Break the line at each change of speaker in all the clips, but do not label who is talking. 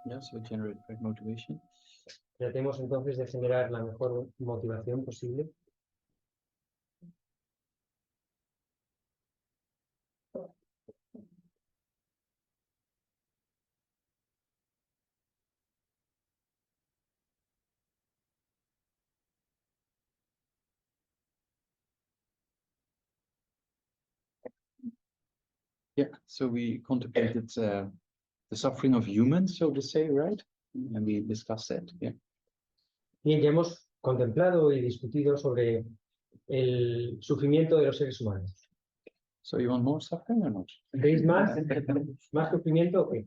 Yeah, so generate right motivation.
Tratemos entonces de generar la mejor motivación posible.
Yeah, so we contemplated the suffering of humans, so to say, right? And we discussed that. Yeah.
Bien, ya hemos contemplado y discutido sobre el sufrimiento de los seres humanos.
So you want more suffering or not?
¿Veis más? ¿Más sufrimiento o qué?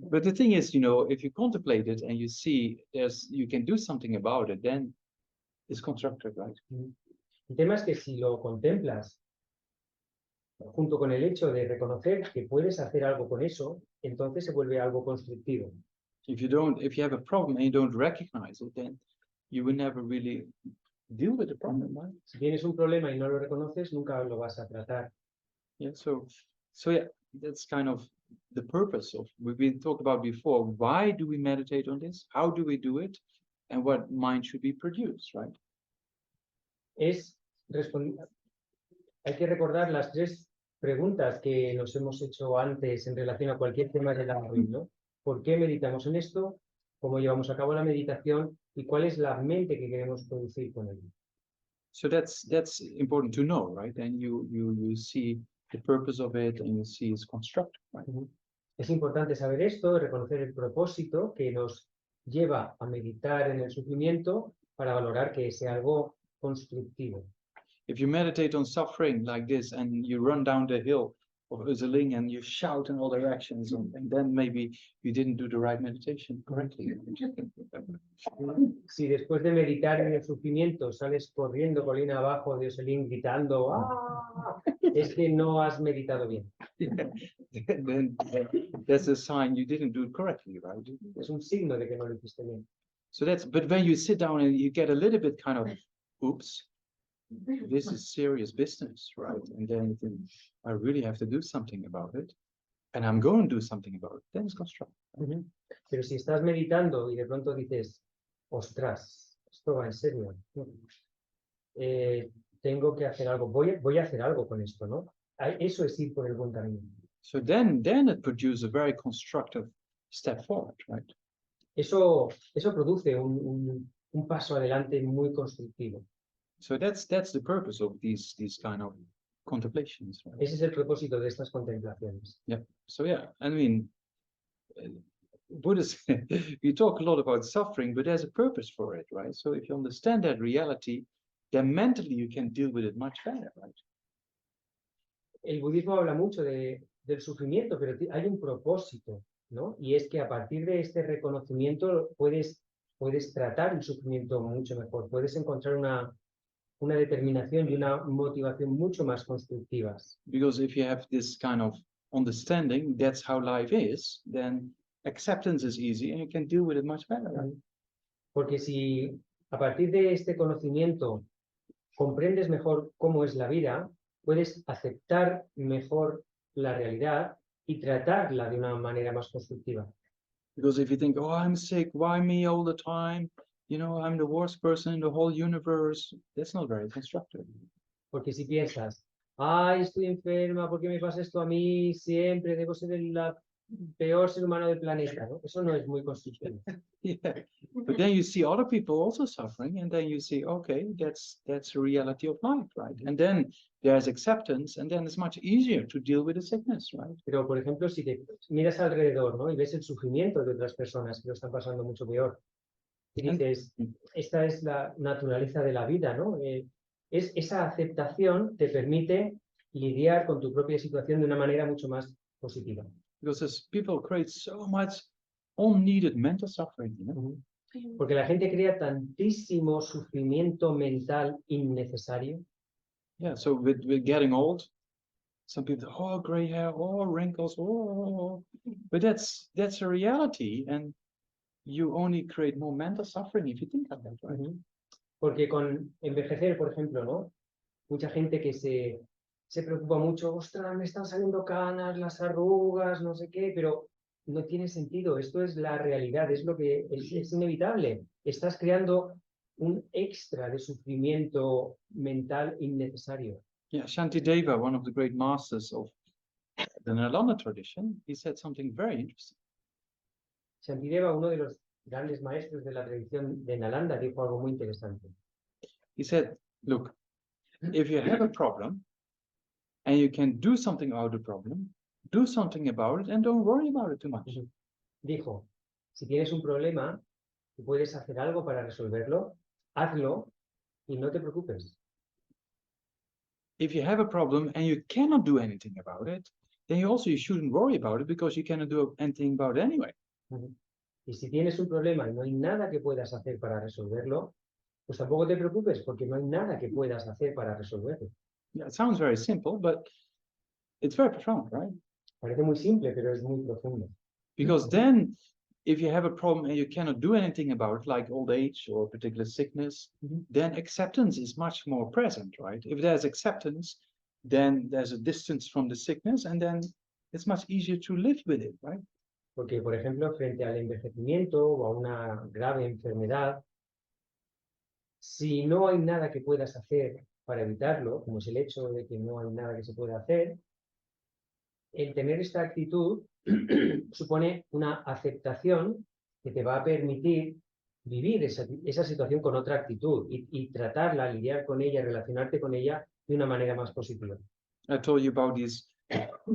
But the thing is, you know, if you contemplate it and you see you can do something about it, then it's constructive, right?
El tema es que si lo contemplas junto con el hecho de reconocer que puedes hacer algo con eso, entonces se vuelve algo constructivo.
If you have a problem and you don't recognize it, then you will never really deal with the problem, right?
Si tienes un problema y no lo reconoces, nunca lo vas a tratar.
Yeah, so yeah, that's kind of the purpose of we've been talked about before. Why do we meditate on this? How do we do it? And what mind should be produced, right?
Hay que recordar las tres preguntas que nos hemos hecho antes en relación a cualquier tema de la vida, ¿no? ¿Por qué meditamos en esto? ¿Cómo llevamos a cabo la meditación? ¿Y cuál es la mente que queremos producir con ello?
So that's important to know, right? And you see the purpose of it and you see it's constructive, right?
Es importante saber esto, reconocer el propósito que nos lleva a meditar en el sufrimiento para valorar que sea algo constructivo.
If you meditate on suffering like this and you run down the hill of Oseling and you shout in all directions, and then maybe you didn't do the right meditation correctly.
Si después de meditar en el sufrimiento sales corriendo colina abajo de Oseling gritando, ¡ah!, es que no has meditado bien.
Then that's a sign you didn't do it correctly, right?
Es un signo de que no lo hiciste bien.
So but when you sit down and you get a little bit kind of, oops, this is serious business, right? And then you think, I really have to do something about it, and I'm going to do something about it. Then it's constructive.
Pero si estás meditando y de pronto dices, ostras, esto va en serio, tengo que hacer algo, voy a hacer algo con esto, ¿no? Eso es ir por el buen camino.
So then it produces a very constructive step forward, right?
Eso produce un paso adelante muy constructivo.
So that's the purpose of these kind of contemplations, right?
Ese es el propósito de estas contemplaciones.
Yeah. So yeah, I mean, Buddhists, we talk a lot about suffering, but there's a purpose for it, right? So if you understand that reality, then mentally you can deal with it much better, right?
El budismo habla mucho del sufrimiento, pero hay un propósito, ¿no? Y es que a partir de este reconocimiento puedes tratar el sufrimiento mucho mejor, puedes encontrar una determinación y una motivación mucho más constructivas.
Because if you have this kind of understanding, that's how life is, then acceptance is easy and you can deal with it much better, right?
Porque si a partir de este conocimiento comprendes mejor cómo es la vida, puedes aceptar mejor la realidad y tratarla de una manera más constructiva.
Because if you think, oh, I'm sick, why me all the time? You know, I'm the worst person in the whole universe. That's not very constructive.
Porque si piensas, ay, estoy enferma, ¿por qué me pasa esto a mí siempre? Debo ser el peor ser humano del planeta, ¿no? Eso no es muy constructivo.
Yeah, but then you see other people also suffering, and then you see, okay, that's the reality of life, right? And then there's acceptance, and then it's much easier to deal with the sickness, right?
Pero, por ejemplo, si te miras alrededor, ¿no? Y ves el sufrimiento de otras personas que lo están pasando mucho peor, y dices, esta es la naturaleza de la vida, ¿no? Esa aceptación te permite lidiar con tu propia situación de una manera mucho más positiva.
Because people create so much unneeded mental suffering, you know?
Porque la gente crea tantísimo sufrimiento mental innecesario.
Yeah, so with getting old, some people, oh, gray hair, oh, wrinkles, oh, but that's a reality, and you only create more mental suffering if you think of that, right?
Porque con envejecer, por ejemplo, ¿no? Mucha gente que se se preocupa mucho, ostras, me están saliendo canas, las arrugas, no sé qué, pero no tiene sentido. Esto es la realidad, es lo que es inevitable. Estás creando un extra de sufrimiento mental innecesario.
Yeah, Shantideva, one of the great masters of the Nalanda tradition, he said something very interesting.
Shantideva, uno de los grandes maestros de la tradición de Nalanda, dijo algo muy interesante.
He said, look, if you have a problem and you can do something about the problem, do something about it and don't worry about it too much.
Dijo, si tienes un problema y puedes hacer algo para resolverlo, hazlo y no te preocupes.
If you have a problem and you cannot do anything about it, then you shouldn't worry about it because you cannot do anything about it anyway.
Y si tienes un problema y no hay nada que puedas hacer para resolverlo, pues tampoco te preocupes porque no hay nada que puedas hacer para resolverlo.
Yeah, it sounds very simple, but it's very profound, right?
Parece muy simple, pero es muy profundo.
Because then, if you have a problem and you cannot do anything about it, like old age or particular sickness, then acceptance is much more present, right? If there's acceptance, then there's a distance from the sickness, and then it's much easier to live with it, right?
Porque, por ejemplo, frente al envejecimiento o a una grave enfermedad, si no hay nada que puedas hacer para evitarlo, como es el hecho de que no hay nada que se pueda hacer, el tener esta actitud supone una aceptación que te va a permitir vivir esa situación con otra actitud y tratarla, lidiar con ella, relacionarte con ella de una manera más positiva.
I told you about these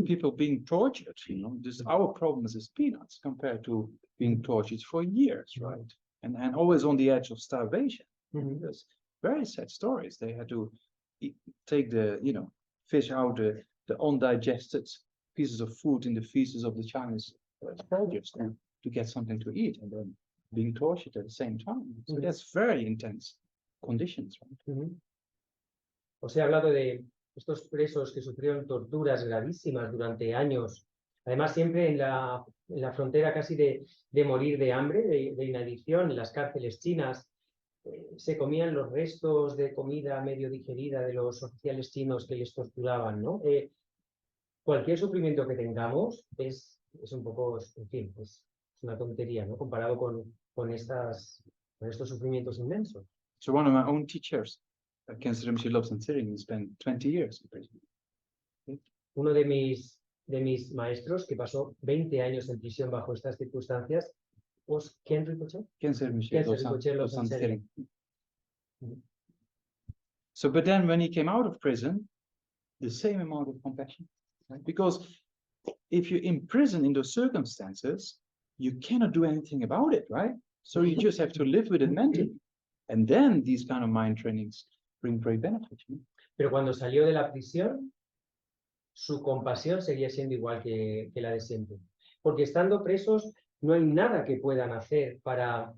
people being tortured, our problems is peanuts compared to being tortured for years, right? And always on the edge of starvation. There's very sad stories. They had to take the, fish out the undigested pieces of food in the feces of the Chinese soldiers to get something to eat, and then being tortured at the same time. So that's very intense conditions, right?
Os he hablado de estos presos que sufrieron torturas gravísimas durante años, además siempre en la frontera casi de morir de hambre, de inanición. En las cárceles chinas se comían los restos de comida medio digerida de los oficiales chinos que les torturaban, ¿no? Cualquier sufrimiento que tengamos es un poco, en fin, es una tontería, ¿no? Comparado con estos sufrimientos inmensos.
So one of my own teachers, Kensei Tenzin, spent 20 years in prison.
Uno de mis maestros, que pasó 20 años en prisión bajo estas circunstancias, was Ken Rinpoche?
Kensei Rinpoche
Tenzin.
So, but then when he came out of prison, the same amount of compassion, right? Because if you're in prison in those circumstances, you cannot do anything about it, right? So you just have to live with it mentally. And then these kind of mind trainings bring great benefit.
Pero cuando salió de la prisión, su compasión seguía siendo igual que la de siempre. Porque estando presos, no hay nada que puedan hacer para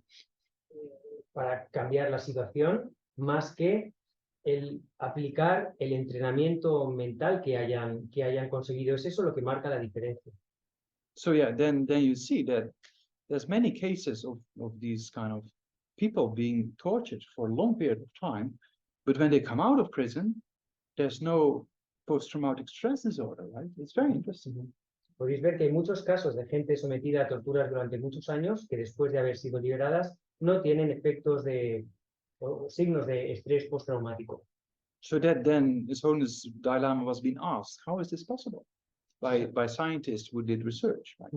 cambiar la situación, más que el aplicar el entrenamiento mental que hayan conseguido. Es eso lo que marca la diferencia.
So yeah, then you see that there's many cases of these kind of people being tortured for a long period of time, but when they come out of prison, there's no post-traumatic stress disorder, right? It's very interesting.
Podéis ver que hay muchos casos de gente sometida a torturas durante muchos años que después de haber sido liberadas no tienen efectos o signos de estrés postraumático.
So that then His Holiness Dalai Lama was being asked, how is this possible? By scientists who did research, right?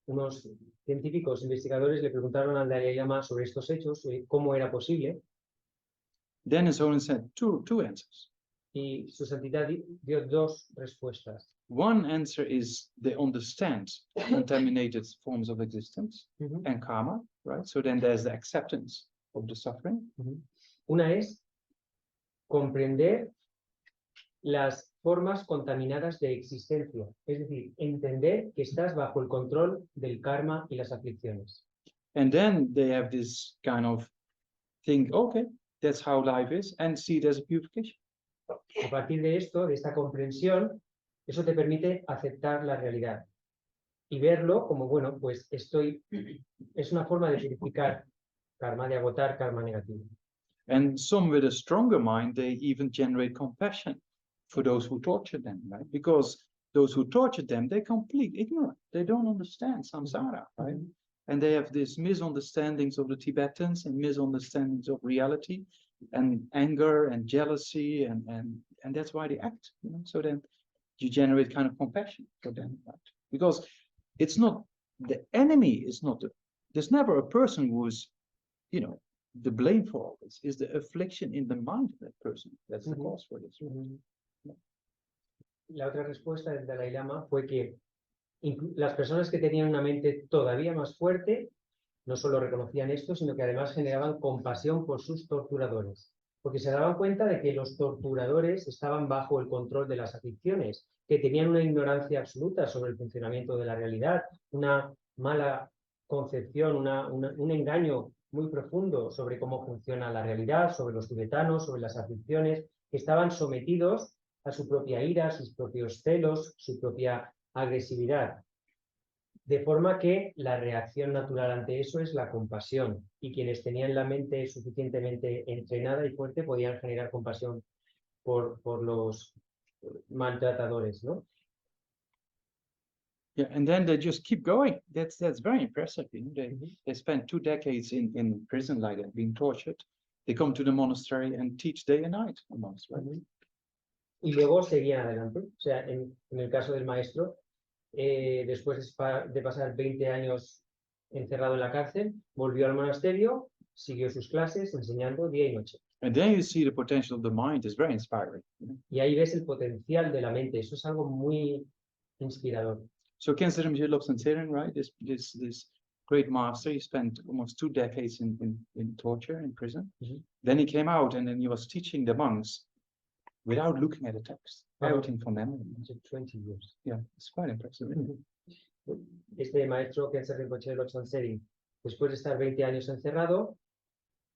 Unos científicos investigadores le preguntaron al Dalai Lama sobre estos hechos, cómo era posible.
Then His Holiness had two answers.
Y su santidad dio dos respuestas.
One answer is they understand contaminated forms of existence and karma, right? So then there's the acceptance of the suffering.
Una es comprender las formas contaminadas de existencia, es decir, entender que estás bajo el control del karma y las aflicciones.
And then they have this kind of think, okay, that's how life is, and see it as a purification.
A partir de esto, de esta comprensión, eso te permite aceptar la realidad y verlo como, bueno, pues es una forma de purificar karma, de agotar karma negativo.
And some with a stronger mind, they even generate compassion for those who tortured them, right? Because those who tortured them, they're complete ignorant. They don't understand samsara, right? And they have these misunderstandings of the Tibetans and misunderstandings of reality and anger and jealousy, and that's why they act, you know? So then you generate kind of compassion for them, right? Because it's not, the enemy is not, there's never a person who is, you know, the blame for all this. Is the affliction in the mind of that person. That's the cause for this.
La otra respuesta del Dalai Lama fue que las personas que tenían una mente todavía más fuerte no solo reconocían esto, sino que además generaban compasión por sus torturadores, porque se daban cuenta de que los torturadores estaban bajo el control de las adicciones, que tenían una ignorancia absoluta sobre el funcionamiento de la realidad, una mala concepción, un engaño muy profundo sobre cómo funciona la realidad, sobre los tibetanos, sobre las adicciones, que estaban sometidos a su propia ira, sus propios celos, su propia agresividad. De forma que la reacción natural ante eso es la compasión, y quienes tenían la mente suficientemente entrenada y fuerte podían generar compasión por los maltratadores, ¿no?
Yeah, and then they just keep going. That's very impressive. You know, they spent 2 decades in prison like that, being tortured. They come to the monastery and teach day and night amongst, right?
Y luego seguían adelante. O sea, en el caso del maestro, después de pasar 20 años encerrado en la cárcel, volvió al monasterio, siguió sus clases, enseñando día y noche.
And then you see the potential of the mind is very inspiring. You know?
Y ahí ves el potencial de la mente. Eso es algo muy inspirador.
So Khyentse Lobsang Tserang, right? This great master, he spent almost 2 decades in torture, in prison. Then he came out and then he was teaching the monks without looking at the text, everything from memory.
20 years.
Yeah, it's quite impressive.
Este maestro Khyentse Rinpoche Lobsang Tserang, después de estar 20 años encerrado,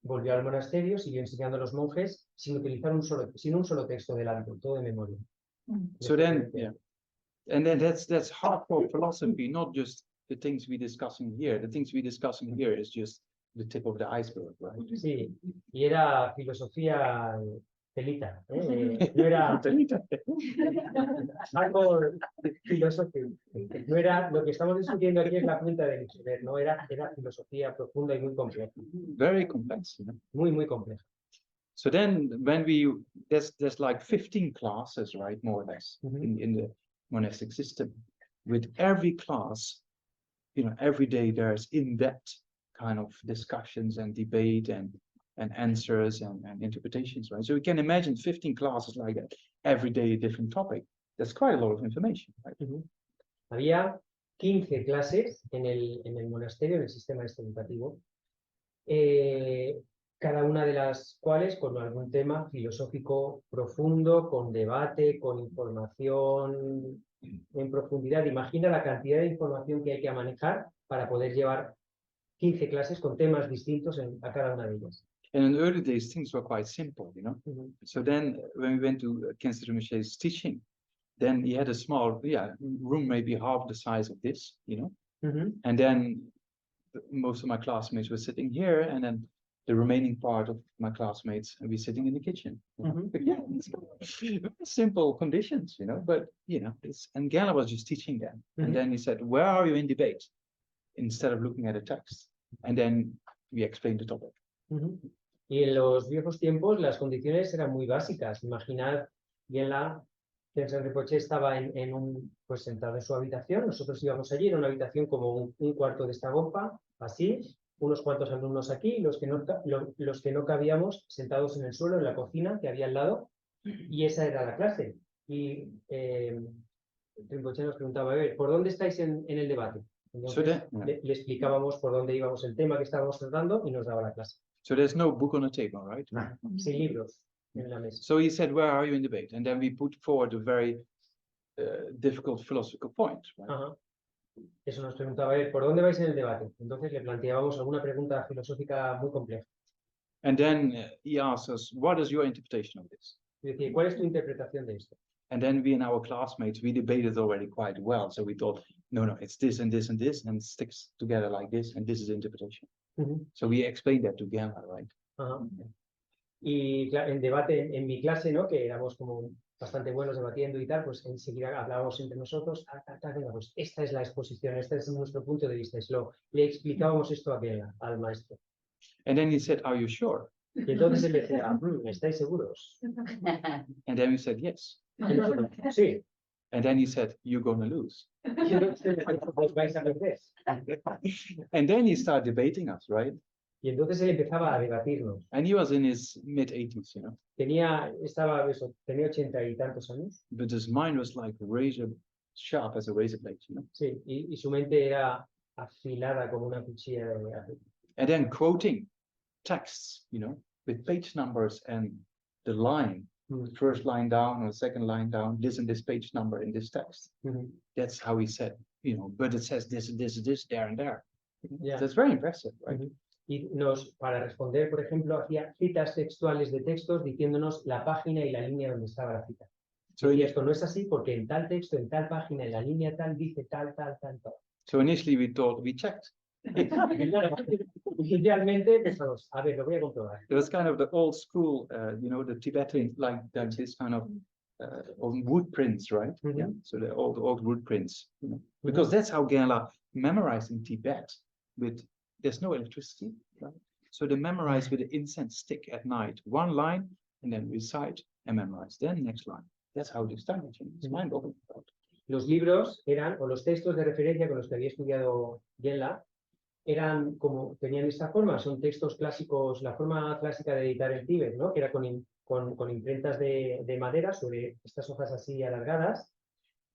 volvió al monasterio, siguió enseñando a los monjes sin utilizar sin un solo texto delante, todo de memoria.
So then, yeah. And then that's hardcore philosophy, not just the things we're discussing here. The things we're discussing here is just the tip of the iceberg, right?
Sí, y era filosofía telita, no era algo filosófico. No era, lo que estamos discutiendo aquí es la punta del iceberg, no era filosofía profunda y muy compleja.
Very complex, you know?
Muy compleja.
So then when there's like 15 classes, right, more or less, in the monastic system. With every class, you know, every day there's in-depth kind of discussions and debate and answers and interpretations, right? So you can imagine 15 classes like that, every day a different topic. That's quite a lot of information, right?
Había 15 clases en el monasterio, en el sistema educativo, cada una de las cuales con algún tema filosófico profundo, con debate, con información en profundidad. Imagina la cantidad de información que hay que manejar para poder llevar 15 clases con temas distintos a cada una de ellas.
And in the early days, things were quite simple, you know? So then when we went to Khyentse Rinpoche's teaching, then he had a small, room maybe half the size of this, you know? And then most of my classmates were sitting here, and then the remaining part of my classmates will be sitting in the kitchen. Yeah, it's very simple conditions, you know, but, you know, and Gala was just teaching them. And then he said, where are you in debate? Instead of looking at a text. And then we explained the topic.
Y en los viejos tiempos las condiciones eran muy básicas. Imaginad, bien Khyentse Rinpoche estaba pues sentado en su habitación, nosotros íbamos allí, era una habitación como un cuarto de esta bomba, así, unos cuantos alumnos aquí, los que no cabíamos sentados en el suelo, en la cocina que había al lado, y esa era la clase. Y Rinpoche nos preguntaba, a ver, ¿por dónde estáis en el debate? Entonces, le explicábamos por dónde íbamos el tema que estábamos tratando y nos daba la clase.
So there's no book on the table, right?
Sin libros en la mesa.
So he said, where are you in debate? And then we put forward a very difficult philosophical point, right?
Eso nos preguntaba él, ¿por dónde vais en el debate? Entonces le planteábamos alguna pregunta filosófica muy compleja.
And then he asked us, what is your interpretation of this?
Y decía, ¿cuál es tu interpretación de esto?
And then we and our classmates, we debated already quite well. So we thought, no, it's this and this and this, and it sticks together like this, and this is the interpretation. So we explained that together, right?
Y el debate en mi clase, ¿no? Que éramos como bastante buenos debatiendo y tal, pues enseguida hablábamos entre nosotros, venga, pues esta es la exposición, este es nuestro punto de vista, le explicábamos esto al maestro.
And then he said, "Are you sure?"
Y entonces él decía, ¿estáis seguros?
And then we said, "Yes."
Y nosotros, sí.
And then he said, "You're gonna lose."
Y entonces os vais a perder.
And then he started debating us, right?
Y entonces él empezaba a debatirnos.
And he was in his mid-80s, you know.
Tenía 80 y tantos años.
But his mind was like razor sharp as a razor blade, you know.
Sí, y su mente era afilada como una cuchilla de acero.
And then quoting texts, you know, with page numbers and the line, the first line down or second line down, this and this page number in this text. That's how he said, you know, but it says this, there and there.
Yeah.
That's very impressive, right?
Y para responder, por ejemplo, hacía citas textuales de textos diciéndonos la página y la línea donde estaba la cita. Y esto no es así porque en tal texto, en tal página, en la línea tal, dice tal.
So initially we thought we checked.
Inicialmente pensamos, a ver, lo voy a comprobar.
It was kind of the old school, you know, the Tibetan, like this kind of wood prints, right? Yeah. So the old wood prints, you know? Because that's how Gela memorized in Tibet. There's no electricity, right? So they memorize with an incense stick at night, one line, and then recite and memorize. Then next line. That's how they studied. It's mind-boggling.
Los libros eran, o los textos de referencia con los que había estudiado Gela, eran como, tenían esta forma, son textos clásicos, la forma clásica de editar el Tíbet, ¿no? Que era con imprentas de madera sobre estas hojas así alargadas.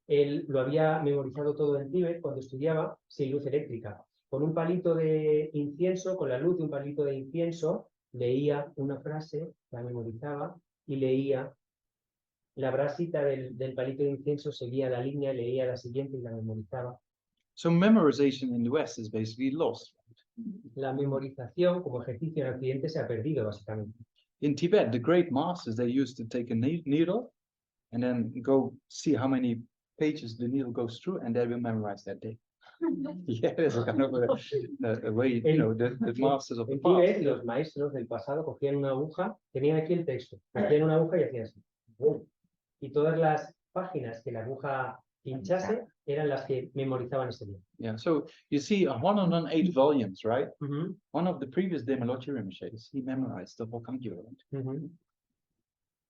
Él lo había memorizado todo en Tíbet cuando estudiaba sin luz eléctrica. Con un palito de incienso, con la luz de un palito de incienso, leía una frase, la memorizaba y leía la brasita del palito de incienso, seguía la línea, leía la siguiente y la memorizaba.
So memorization in the West is basically lost.
La memorización como ejercicio en Occidente se ha perdido, básicamente.
In Tibet, the great masters, they used to take a needle and then go see how many pages the needle goes through, and they will memorize that day. Yeah, it's kind of a way, you know, the masters of the
En
past.
Tíbet, los maestros del pasado cogían una aguja, tenían aquí el texto, cogían una aguja y hacían así. Y todas las páginas que la aguja pinchase eran las que memorizaban ese día.
Yeah, so you see 108 volumes, right? One of the previous Demalochi Rinpoches, he memorized the whole Kangyu.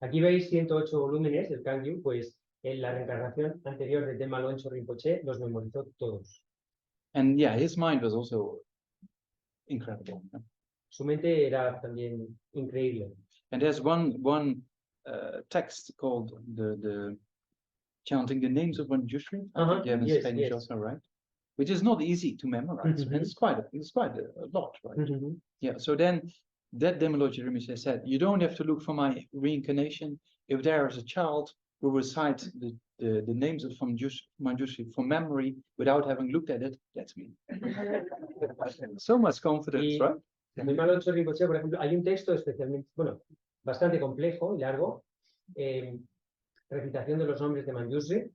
Aquí veis 108 volúmenes del Kangyu, pues en la reencarnación anterior de Dema Alonso Rinpoche los memorizó todos.
And yeah, his mind was also incredible.
Su mente era también increíble.
And there's one text called the chanting the names of Manjushri. I think you have in Spanish also, right? Which is not easy to memorize. And it's quite a lot, right? Yeah. So then that Demalochi Rinpoche said, you don't have to look for my reincarnation. If there is a child who recite the names of Manjushri from memory without having looked at it, that's me. So much confidence, right?
Dema Alonso Rinpoche, por ejemplo, hay un texto especialmente, bueno, bastante complejo y largo, recitación de los nombres de Manjushri.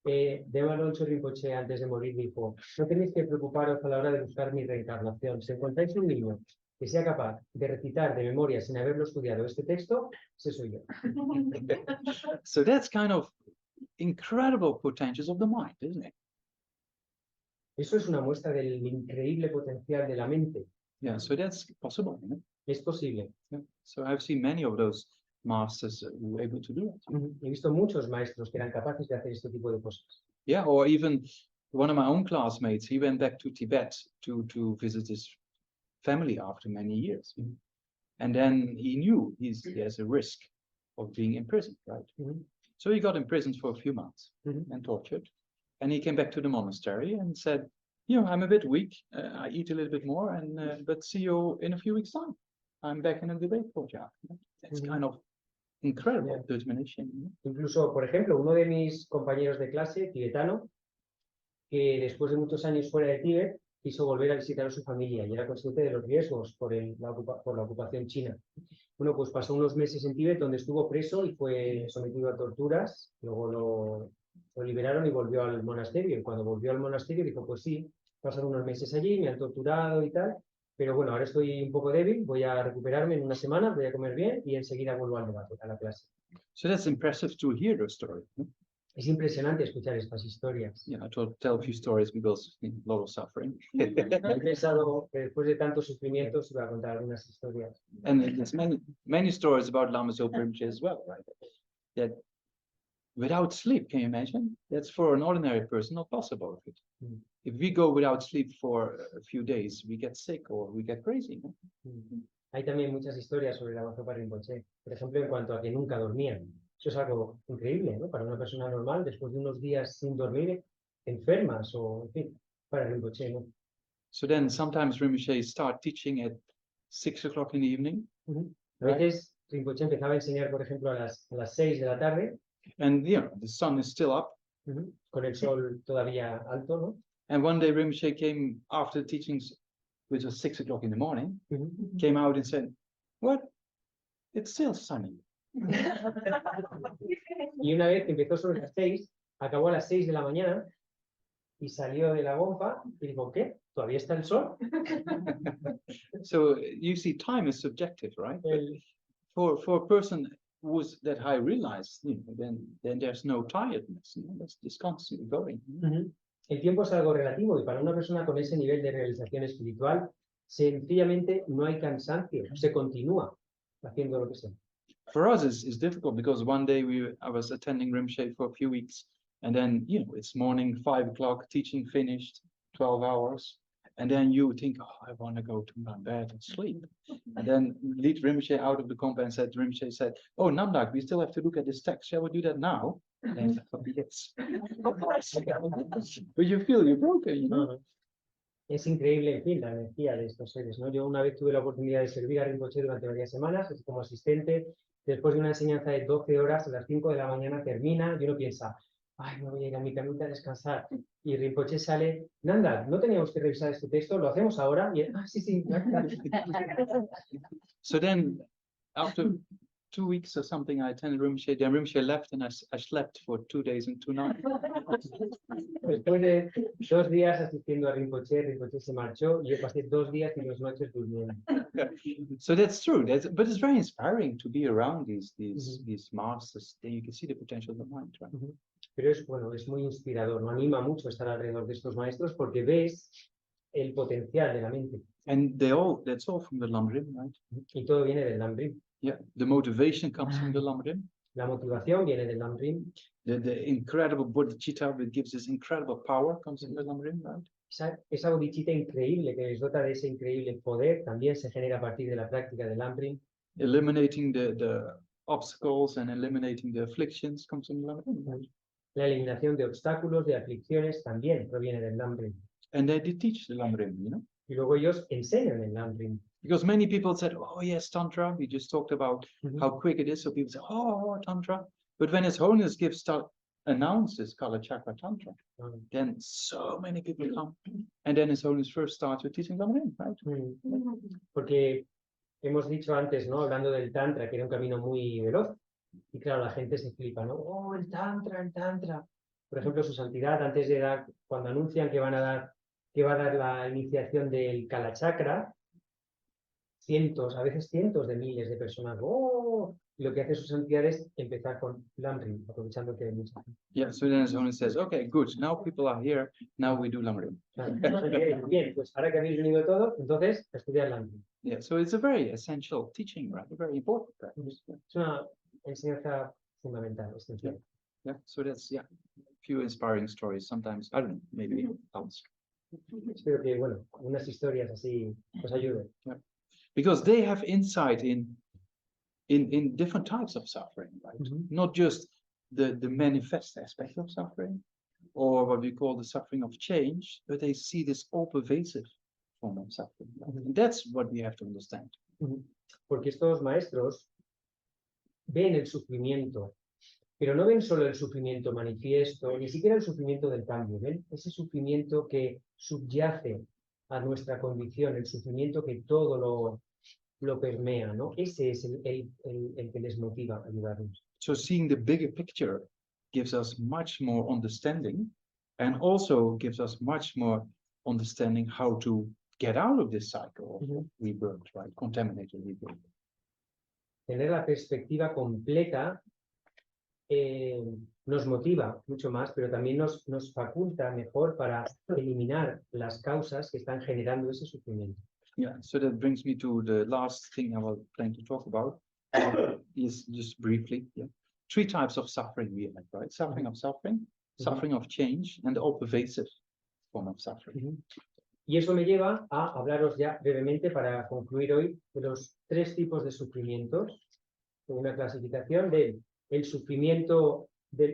Dema Alonso Rinpoche antes de morir dijo, no tenéis que preocuparos a la hora de buscar mi reencarnación. Si encontráis un niño que sea capaz de recitar de memoria sin haberlo estudiado este texto, ese soy yo.
So that's kind of incredible potentials of the mind, isn't it?
Eso es una muestra del increíble potencial de la mente.
Yeah, so that's possible, isn't it?
Es posible.
Yeah. So I've seen many of those masters who were able to do it.
He visto muchos maestros que eran capaces de hacer este tipo de cosas.
Yeah, or even one of my own classmates, he went back to Tibet to visit his family after many years. And then he knew there's a risk of being imprisoned, right? So he got imprisoned for a few months and tortured. And he came back to the monastery and said, you know, I'm a bit weak. I eat a little bit more, but see you in a few weeks' time. I'm back in a debate courtyard. That's kind of incredible determination.
Incluso, por ejemplo, uno de mis compañeros de clase, tibetano, que después de muchos años fuera de Tíbet, quiso volver a visitar a su familia y era consciente de los riesgos por la ocupación china. Bueno, pues pasó unos meses en Tíbet donde estuvo preso y fue sometido a torturas, luego lo liberaron y volvió al monasterio. Y cuando volvió al monasterio dijo, pues sí, pasaron unos meses allí, me han torturado y tal, Pero bueno, ahora estoy un poco débil, voy a recuperarme en una semana, voy a comer bien y enseguida vuelvo al debate, a la clase.
So that's impressive to hear the story.
Es impresionante escuchar estas historias.
Yeah, I will tell a few stories because a lot of suffering.
He pensado que después de tantos sufrimientos iba a contar algunas historias.
And there's many stories about Lama Zopa Rinpoche as well, right? That without sleep, can you imagine? That's for an ordinary person not possible.
Mm.
If we go without sleep for a few days, we get sick or we get crazy. No?
Hay también muchas historias sobre la Zopa Rinpoche, por ejemplo, en cuanto a que nunca dormían. Eso es algo increíble, ¿no? Para una persona normal, después de unos días sin dormir, enfermas o, en fin, para Rinpoche, ¿no?
So then sometimes Rinpoche start teaching at 6 o'clock in the evening.
A veces Rinpoche empezaba a enseñar, por ejemplo, a las 6 de la tarde.
And you know, the sun is still up.
Con el sol todavía alto, ¿no?
And one day Rinpoche came after the teachings, which was 6 o'clock in the morning, came out and said, "What? It's still sunny."
Y una vez que empezó sobre las 6, acabó a las 6 de la mañana y salió de la bomba y dijo, ¿qué? ¿Todavía está el sol?
So you see, time is subjective, right? But for a person who's that high realized, you know, then there's no tiredness. You know, that's just constantly going.
El tiempo es algo relativo y para una persona con ese nivel de realización espiritual, sencillamente no hay cansancio, se continúa haciendo lo que sea.
For us, it's difficult because one day I was attending Rinpoche for a few weeks, and then you know it's morning 5 o'clock, teaching finished, 12 hours, and then you think, oh, I want to go to my bed and sleep, and then lead Rinpoche out of the compound. Rinpoche said, "Oh, Namdak, we still have to look at this text. Shall we do that now?" And yes, but you feel you're broken, you know.
Es increíble, en fin, la energía de estos seres, ¿no? Yo una vez tuve la oportunidad de servir a Rinpoche durante varias semanas como asistente. Después de una enseñanza de 12 horas, a las 5 de la mañana termina, y uno piensa, ay, me voy a ir a mi camita a descansar. Y Rinpoche sale, Nanda, ¿no teníamos que revisar este texto? ¿Lo hacemos ahora? Y sí.
So then, after 2 weeks or something, I attended Rinpoche. Then Rinpoche left, and I slept for 2 days and 2 nights.
Después de 2 días asistiendo a Rinpoche se marchó y yo pasé 2 días y 2 noches durmiendo.
So that's true. But it's very inspiring to be around these masters. Then you can see the potential of the mind, right?
Pero es muy inspirador, me anima mucho estar alrededor de estos maestros porque ves el potencial de la mente.
And that's all from the Lamrim, right?
Y todo viene del Lamrim.
Yeah, the motivation comes from the Lamrim.
La motivación viene del Lamrim.
The incredible bodhicitta that gives this incredible power comes from the Lamrim, right?
Esa bodhicitta increíble que les dota de ese increíble poder también se genera a partir de la práctica del Lamrim.
Eliminating the obstacles and eliminating the afflictions comes from the Lamrim, right?
La eliminación de obstáculos, de aflicciones también proviene del Lamrim.
And they teach the Lamrim, you know?
Y luego ellos enseñan el Lamrim.
Because many people said, oh yes, Tantra. We just talked about how quick it is. So people say, oh, Tantra. But when His Holiness announces Kala Chakra Tantra, then so many people come. And then His Holiness first starts with teaching Lamrim, right?
Porque hemos dicho antes, ¿no? Hablando del Tantra, que era un camino muy veloz. Y claro, la gente se flipa, ¿no? Oh, el Tantra. Por ejemplo, su santidad, antes de dar, cuando anuncian que va a dar la iniciación del Kala Chakra, a veces cientos de miles de personas, ¡oh! Y lo que hace su santidad es empezar con Lamrim, aprovechando que hay mucha gente.
Yeah, so then His Holiness says, okay, good. Now people are here. Now we do Lamrim.
Bien, pues ahora que habéis venido todos, entonces estudiar Lamrim.
Yeah, so it's a very essential teaching, right? A very important practice.
Es una enseñanza fundamental, esencial.
Yeah, so that's, a few inspiring stories. Sometimes, I don't know, maybe else.
Espero que, bueno, unas historias así os ayuden.
Yeah. Because they have insight in different types of suffering, right? Not just the manifest aspect of suffering, or what we call the suffering of change, but they see this all pervasive form of suffering. Right? And that's what we have to understand.
Porque estos maestros ven el sufrimiento, pero no ven solo el sufrimiento manifiesto, ni siquiera el sufrimiento del cambio, ven ese sufrimiento que subyace a nuestra condición, el sufrimiento que todo lo permea, ¿no? Ese es el que les motiva a ayudarnos.
So seeing the bigger picture gives us much more understanding, and also gives us much more understanding how to get out of this cycle of
Ujú.
rebirth, right? Contaminated rebirth.
Tener la perspectiva completa nos motiva mucho más, pero también nos faculta mejor para eliminar las causas que están generando ese sufrimiento.
Yeah, so that brings me to the last thing I was planning to talk about. Is just briefly, yeah. 3 types of suffering we have, right? Suffering of suffering, suffering of change, and the all pervasive form of suffering.
Ujú. Y eso me lleva a hablaros ya brevemente para concluir hoy de los 3 tipos de sufrimientos, una clasificación de el sufrimiento,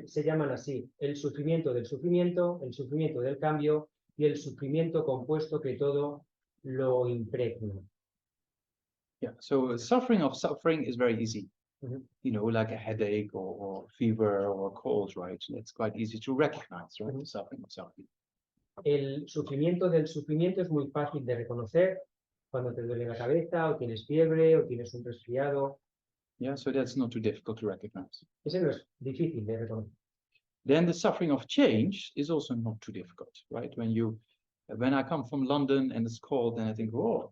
se llaman así, el sufrimiento el sufrimiento del cambio y el sufrimiento compuesto que todo lo impregna.
Yeah, so suffering of suffering is very easy.
Mhm.
You know, like a headache or fever or cold, right? It's quite easy to recognize, right? The suffering of suffering.
El sufrimiento del sufrimiento es muy fácil de reconocer cuando te duele la cabeza o tienes fiebre o tienes un resfriado.
Yeah, so that's not too difficult to recognize.
Ese no es difícil de reconocer.
Then the suffering of change is also not too difficult, right? When I come from London and it's cold, and I think, oh,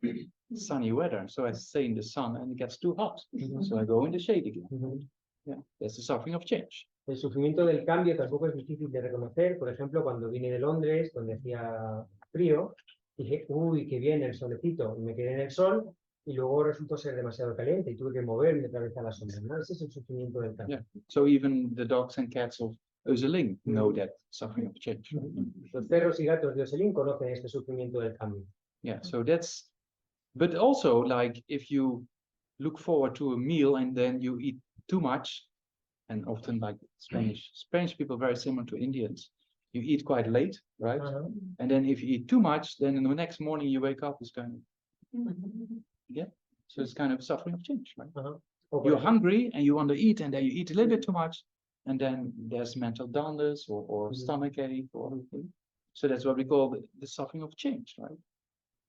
sunny weather. So I stay in the sun and it gets too hot. So I go in the shade again.
Ujú.
Yeah, that's the suffering of change.
El sufrimiento del cambio tampoco es difícil de reconocer. Por ejemplo, cuando vine de Londres, donde hacía frío, dije, uy, qué bien el solecito, y me quedé en el sol, y luego resultó ser demasiado caliente y tuve que moverme otra vez a la sombra, ¿no? Ese es el sufrimiento del cambio.
Yeah. So even the dogs and cats of Oseling know that suffering of change.
Los perros y gatos de Oseling conocen este sufrimiento del cambio.
Yeah, so that's, but also like if you look forward to a meal and then you eat too much, and often like Spanish people very similar to Indians, you eat quite late, right? And then if you eat too much, then in the next morning you wake up, it's kind of, yeah. So it's kind of suffering of change, right?
O por
You're
ejemplo,
hungry and you want to eat, and then you eat a little bit too much, and then there's mental dullness or stomach ache or anything. So that's what we call the suffering of change, right?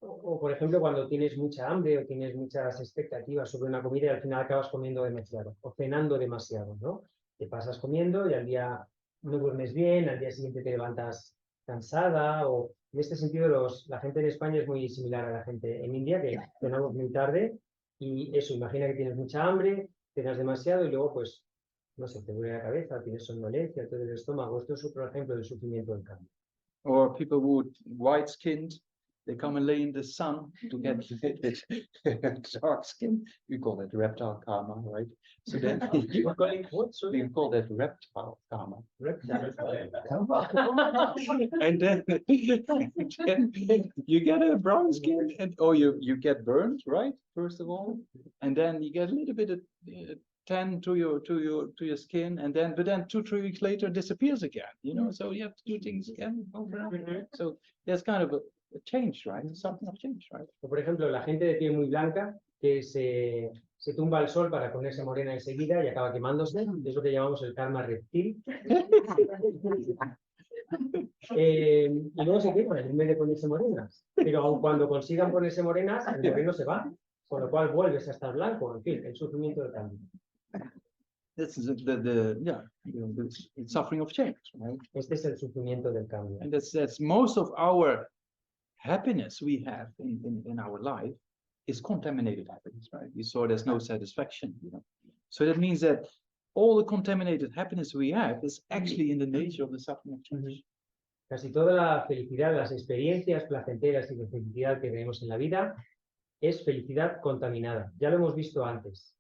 o, por ejemplo, cuando tienes mucha hambre o tienes muchas expectativas sobre una comida y al final acabas comiendo demasiado o cenando demasiado, ¿no? Te pasas comiendo y al día no duermes bien, al día siguiente te levantas cansada o en este sentido la gente en España es muy similar a la gente en India, que cenamos muy tarde y eso, imagina que tienes mucha hambre, cenas demasiado y luego pues, no sé, te duele la cabeza, tienes somnolencia, te duele el estómago. Esto es otro ejemplo del sufrimiento del cambio.
Or people would white-skinned, they come and lay in the sun to get dark skin. We call that reptile karma, right? So then
You call it what?
we call that reptile karma.
Reptile.
And then you get a brown skin, and you get burned, right? First of all, and then you get a little bit of tan to your skin, and then 2-3 weeks later it disappears again. You know, so you have to do things again over and over. So there's kind of a change, right? Something of change, right?
O por ejemplo, la gente de piel muy blanca que se tumba al sol para ponerse morena enseguida y acaba quemándose, es lo que llamamos el karma reptil. Y luego se queman en vez de ponerse morenas. Pero aun cuando consigan ponerse morenas, el moreno se va, con lo cual vuelves a estar blanco. En fin, el sufrimiento del cambio.
This is the suffering of change, right?
Este es el sufrimiento del cambio.
And that's most of our happiness we have in our life is contaminated happiness, right? You saw there's no satisfaction, you know. So that means that all the contaminated happiness we have is actually in the nature of the suffering of change.
Casi toda la felicidad, las experiencias placenteras y de felicidad que tenemos en la vida es felicidad contaminada. Ya lo hemos visto antes.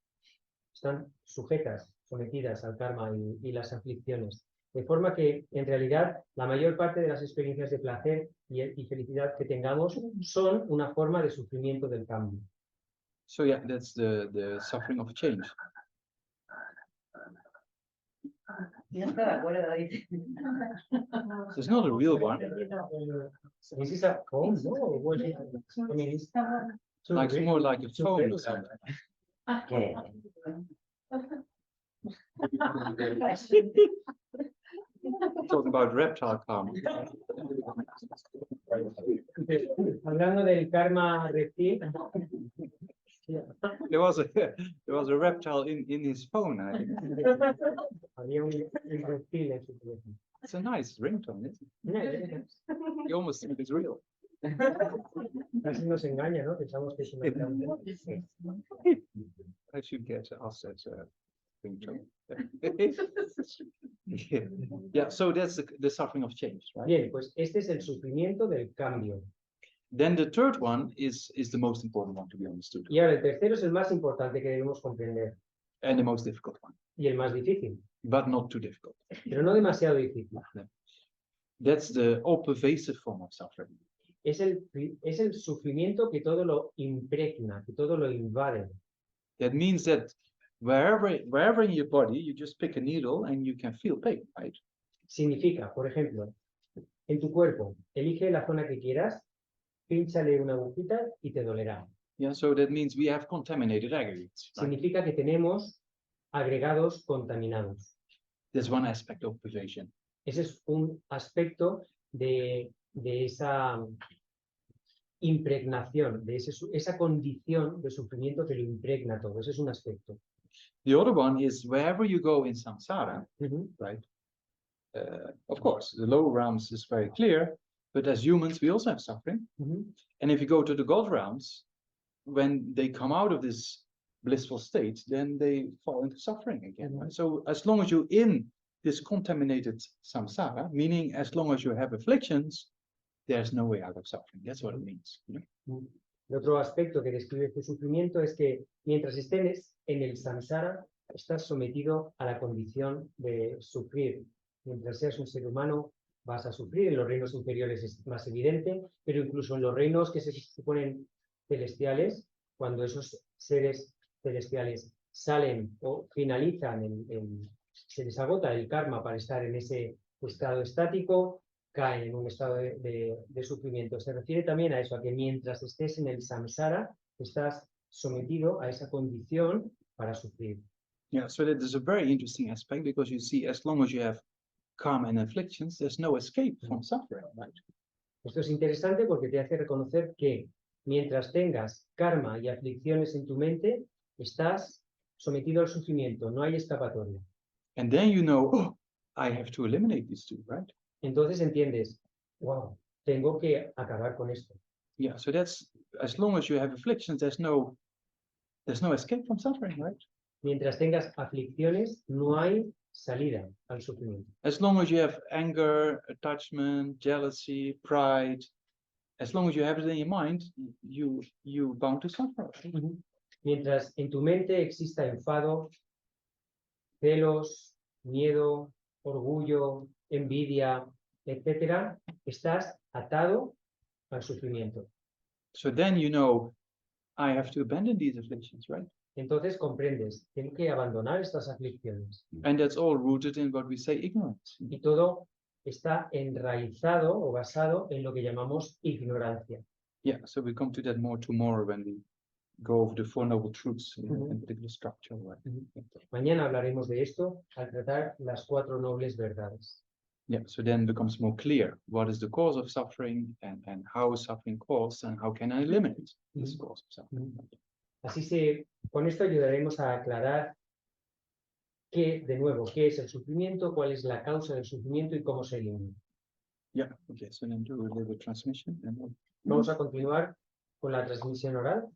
Están sujetas, sometidas al karma y las aflicciones. De forma que, en realidad, la mayor parte de las experiencias de placer y felicidad que tengamos son una forma de sufrimiento del cambio.
So yeah, that's the suffering of change.
Yo estoy de acuerdo, dice.
So it's not a real one.
This is a phone, no? What is it? I mean, it's
Like it's more like a phone or something.
¿Qué?
Talking about reptile karma.
Hablando del karma reptil,
There was a reptile in his phone, I think.
había un reptil en su teléfono.
It's a nice ringtone, isn't it? You almost think it's real.
Casi nos engaña, ¿no? Pensamos que es una pregunta.
I should get us as a thing too. Yeah, so that's the suffering of change, right?
Bien, pues este es el sufrimiento del cambio.
Then the third one is the most important one to be understood,
Y ahora el tercero es el más importante que debemos comprender
and the most difficult one,
y el más difícil,
but not too difficult.
pero no demasiado difícil.
That's the all-pervasive form of suffering.
Es el sufrimiento que todo lo impregna, que todo lo invade.
That means that wherever in your body, you just pick a needle and you can feel pain, right?
Significa, por ejemplo, en tu cuerpo, elige la zona que quieras, pínchale una agujita y te dolerá.
Yeah, so that means we have contaminated aggregates. Right?
Significa que tenemos agregados contaminados.
That's one aspect of pervasion.
Ese es un aspecto de esa impregnación, de esa condición de sufrimiento que lo impregna todo. Ese es un aspecto.
The other one is wherever you go in samsara,
Ujú.
right? Of course, the lower realms is very clear, but as humans, we also have suffering.
Ujú.
And if you go to the God realms, when they come out of this blissful state, then they fall into suffering again. Right? So as long as you're in this contaminated samsara, meaning as long as you have afflictions, there's no way out of suffering. That's what it means. You know?
El otro aspecto que describe este sufrimiento es que mientras estés en el samsara, estás sometido a la condición de sufrir. Mientras seas un ser humano, vas a sufrir. En los reinos inferiores es más evidente, pero incluso en los reinos que se suponen celestiales, cuando esos seres celestiales salen o finalizan, se les agota el karma para estar en ese estado estático, caen en un estado de sufrimiento. Se refiere también a eso, a que mientras estés en el samsara, estás sometido a esa condición para sufrir.
Yeah, so that is a very interesting aspect because you see, as long as you have karma and afflictions, there's no escape from suffering, right?
Esto es interesante porque te hace reconocer que mientras tengas karma y aflicciones en tu mente, estás sometido al sufrimiento, no hay escapatoria.
And then you know, oh, I have to eliminate these two, right?
Entonces entiendes, wow, tengo que acabar con esto.
Yeah, so that's as long as you have afflictions, there's no escape from suffering, right?
Mientras tengas aflicciones, no hay salida al sufrimiento.
As long as you have anger, attachment, jealousy, pride, as long as you have it in your mind, you bound to suffer. Right?
Mientras en tu mente exista enfado, celos, miedo, orgullo, envidia, etcétera, estás atado al sufrimiento.
So then you know, I have to abandon these afflictions, right?
Entonces comprendes, tengo que abandonar estas aflicciones.
And that's all rooted in what we say ignorance.
Y todo está enraizado o basado en lo que llamamos ignorancia.
Yeah, so we come to that more tomorrow when we go over the Four Noble Truths in particular structure. Right?
Mañana hablaremos de esto al tratar las 4 nobles verdades.
Yeah, so then it becomes more clear what is the cause of suffering and how is suffering caused and how can I eliminate this cause of suffering.
Así con esto ayudaremos a aclarar de nuevo, qué es el sufrimiento, cuál es la causa del sufrimiento y cómo se elimina.
Yeah, okay, so then do a little transmission. And then...
Vamos a continuar con la transmisión oral.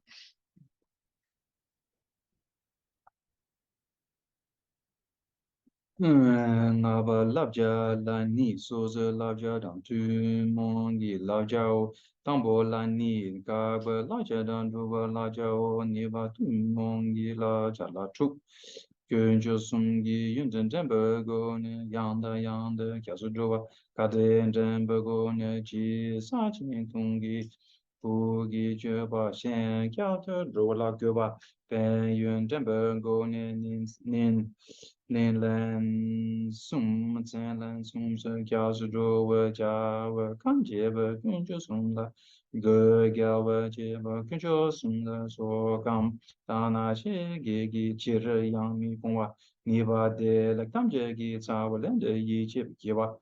Naba labja lani soza labja dang tu mongi labja o tambo lani gaba labja dang duba labja o niba tu mongi labja la chu gyönjo sumgi yunzen zemba go ne yanda yanda kyasu duba kade zemba go ne ji sa chin tungi bugi jeba shen kyata rola goba ben yun zemba go ne nin Nilan sum lan sum se kya su zhu we jia we kan jie we kun zhu sum la ge gia we jie we kun zhu sum la so gam da na xie ge gi ji ri yang mi gong wa ni ba de la kam jie gi ca we len de yi jie ji wa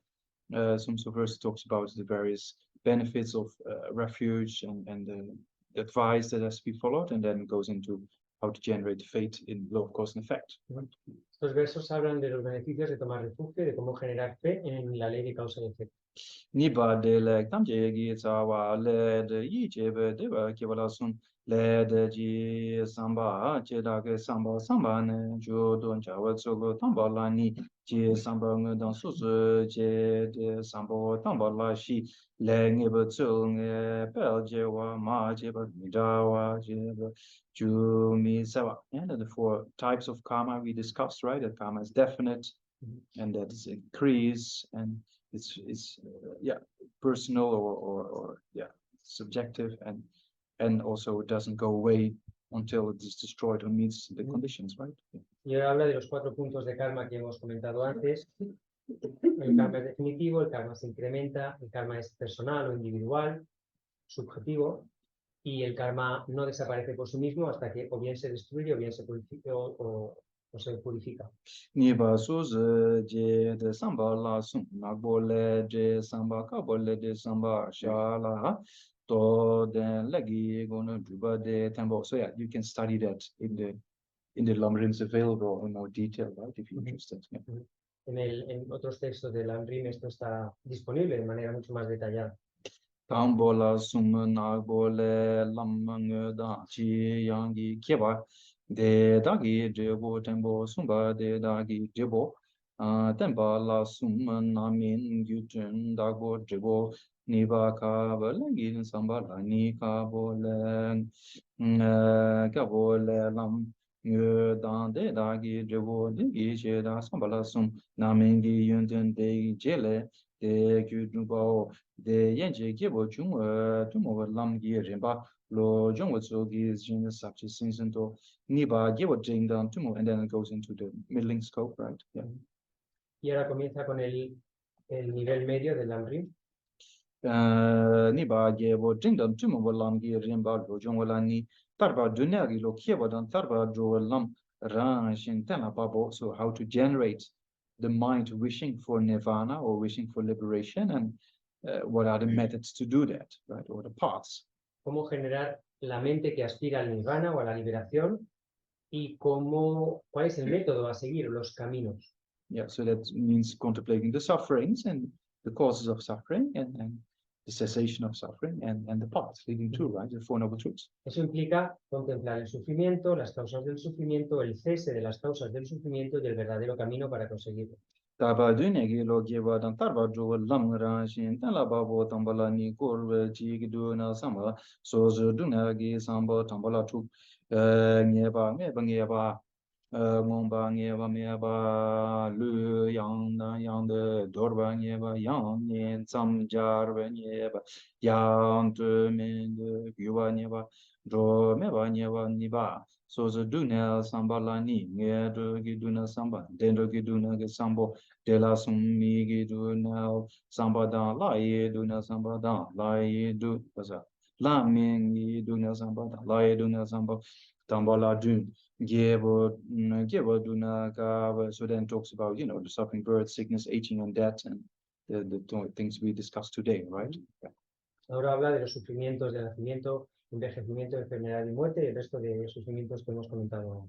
some verse talks about the various benefits of refuge and the advice that has to be followed, and then goes into how to generate fate in law of cause and effect. Right?
Estos versos hablan de los beneficios de tomar refugio, de cómo generar fe en la ley de causa y efecto.
Niba de le tamje gi tsawa le de yi jebe de ba kibala sun le de ji samba che da ke samba ne jo don cha wa so go tamba la ni ji samba nge dan su su je de samba tamba la shi le nge ba tsu nge pel je wa ma je ba mi da wa je ba ju mi sa wa. And the four types of karma we discussed, right? That karma is definite and that is increase and it's yeah, personal or yeah, subjective and also it doesn't go away until it is destroyed or meets the conditions, right? Yeah.
Y ahora habla de los 4 puntos de karma que hemos comentado antes. El karma es definitivo, el karma se incrementa, el karma es personal o individual, subjetivo, y el karma no desaparece por sí mismo hasta que o bien se destruye o bien se purifica o se purifica.
Niba suze je de samba la sum na bole je samba ka bole de samba sha la to den legi gonna juba de tembo. So yeah, you can study that in the Lamrims available in more detail, right? If you're interested. Yeah.
En otros textos de LAM esto está disponible de manera mucho más detallada.
Tambola sum na bole lam nge da chi yangi keba de dagi jebo tembo sumba de dagi jebo temba la sum na min gyutun dagbo jebo niba ka balagi samba la ni ka bole ka bole lam nge dan de dagi jebo de gi che da samba la sum na min gi yun de jele de gyutu de yenje gebo chung tumo lam gi rimba lo jong wo zo gi jin subject sinsen to niba gebo jing down tumo and then it goes into the middling scope, right? Yeah.
Y ahora comienza con el nivel medio del LAM.
Niba gebo jing down tumo lam gi rimba lo jong wo la ni tarba dunya gi lo kebo dan tarba jo lam ran shin tana babo. So how to generate the mind wishing for nirvana or wishing for liberation, and what are the methods to do that, right? Or the paths.
Cómo generar la mente que aspira al nirvana o a la liberación y cuál es el método a seguir, los caminos.
Yeah, so that means contemplating the sufferings and the causes of suffering and the cessation of suffering and the paths leading to, right? The Four Noble Truths.
Eso implica contemplar el sufrimiento, las causas del sufrimiento, el cese de las causas del sufrimiento y el verdadero camino para conseguirlo.
Taba dunegi lo geba dan tarba jo lam ran shin tan la ba bo tambala ni kor ji gi du na sama so zo dunagi samba tambala tu nge ba ngong ba nge ba me ba lu yang na yang de dor ba nge ba yang ni sam jar ba nge ba yang tu men de gyu ba nge ba ro me ba nge ba ni ba so zo dunel samba la ni nge do gi du na samba den do gi du na ge sambo de la sum mi gi du na samba da la ye du na samba da la ye du sa la min gi du na samba da la ye du na samba tamba la dun gebo do na ga. So then talks about, you know, the suffering, birth, sickness, aging and death and the things we discussed today, right? Yeah.
Ahora habla de los sufrimientos de nacimiento, envejecimiento, enfermedad y muerte y el resto de sufrimientos que hemos comentado.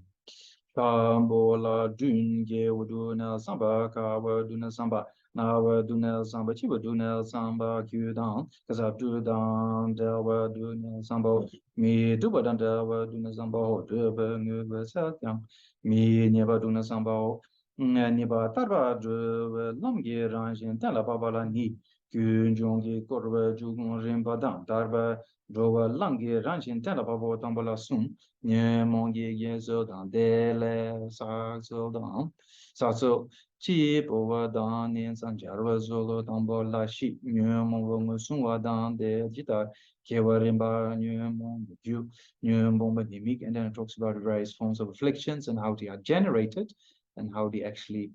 Tambola dun gebo do na samba ka wa do na samba na wa do na samba chi wa do na samba kyu dan kaza do dan da wa do na samba mi do ba dan da wa do na samba ho do ba nge ba sa kyang mi ne ba do na samba ho ne ba tar ba do lam ge ran jin ta la ba ba la ni kyun jong ge kor ba ju gon rin ba dan tar ba do wa lang ge ran jin ta la ba ba tambola sum nye mong ge ye zo dan de le sa zo dan sa zo chi bo wa dan nian san jar wa zo lo dan bo la shi nye mong wo ngo sung wa dan de ji da ke wa rin ba nye mong ju nye mong ba ni mi. And then it talks about the various forms of afflictions and how they are generated and how they actually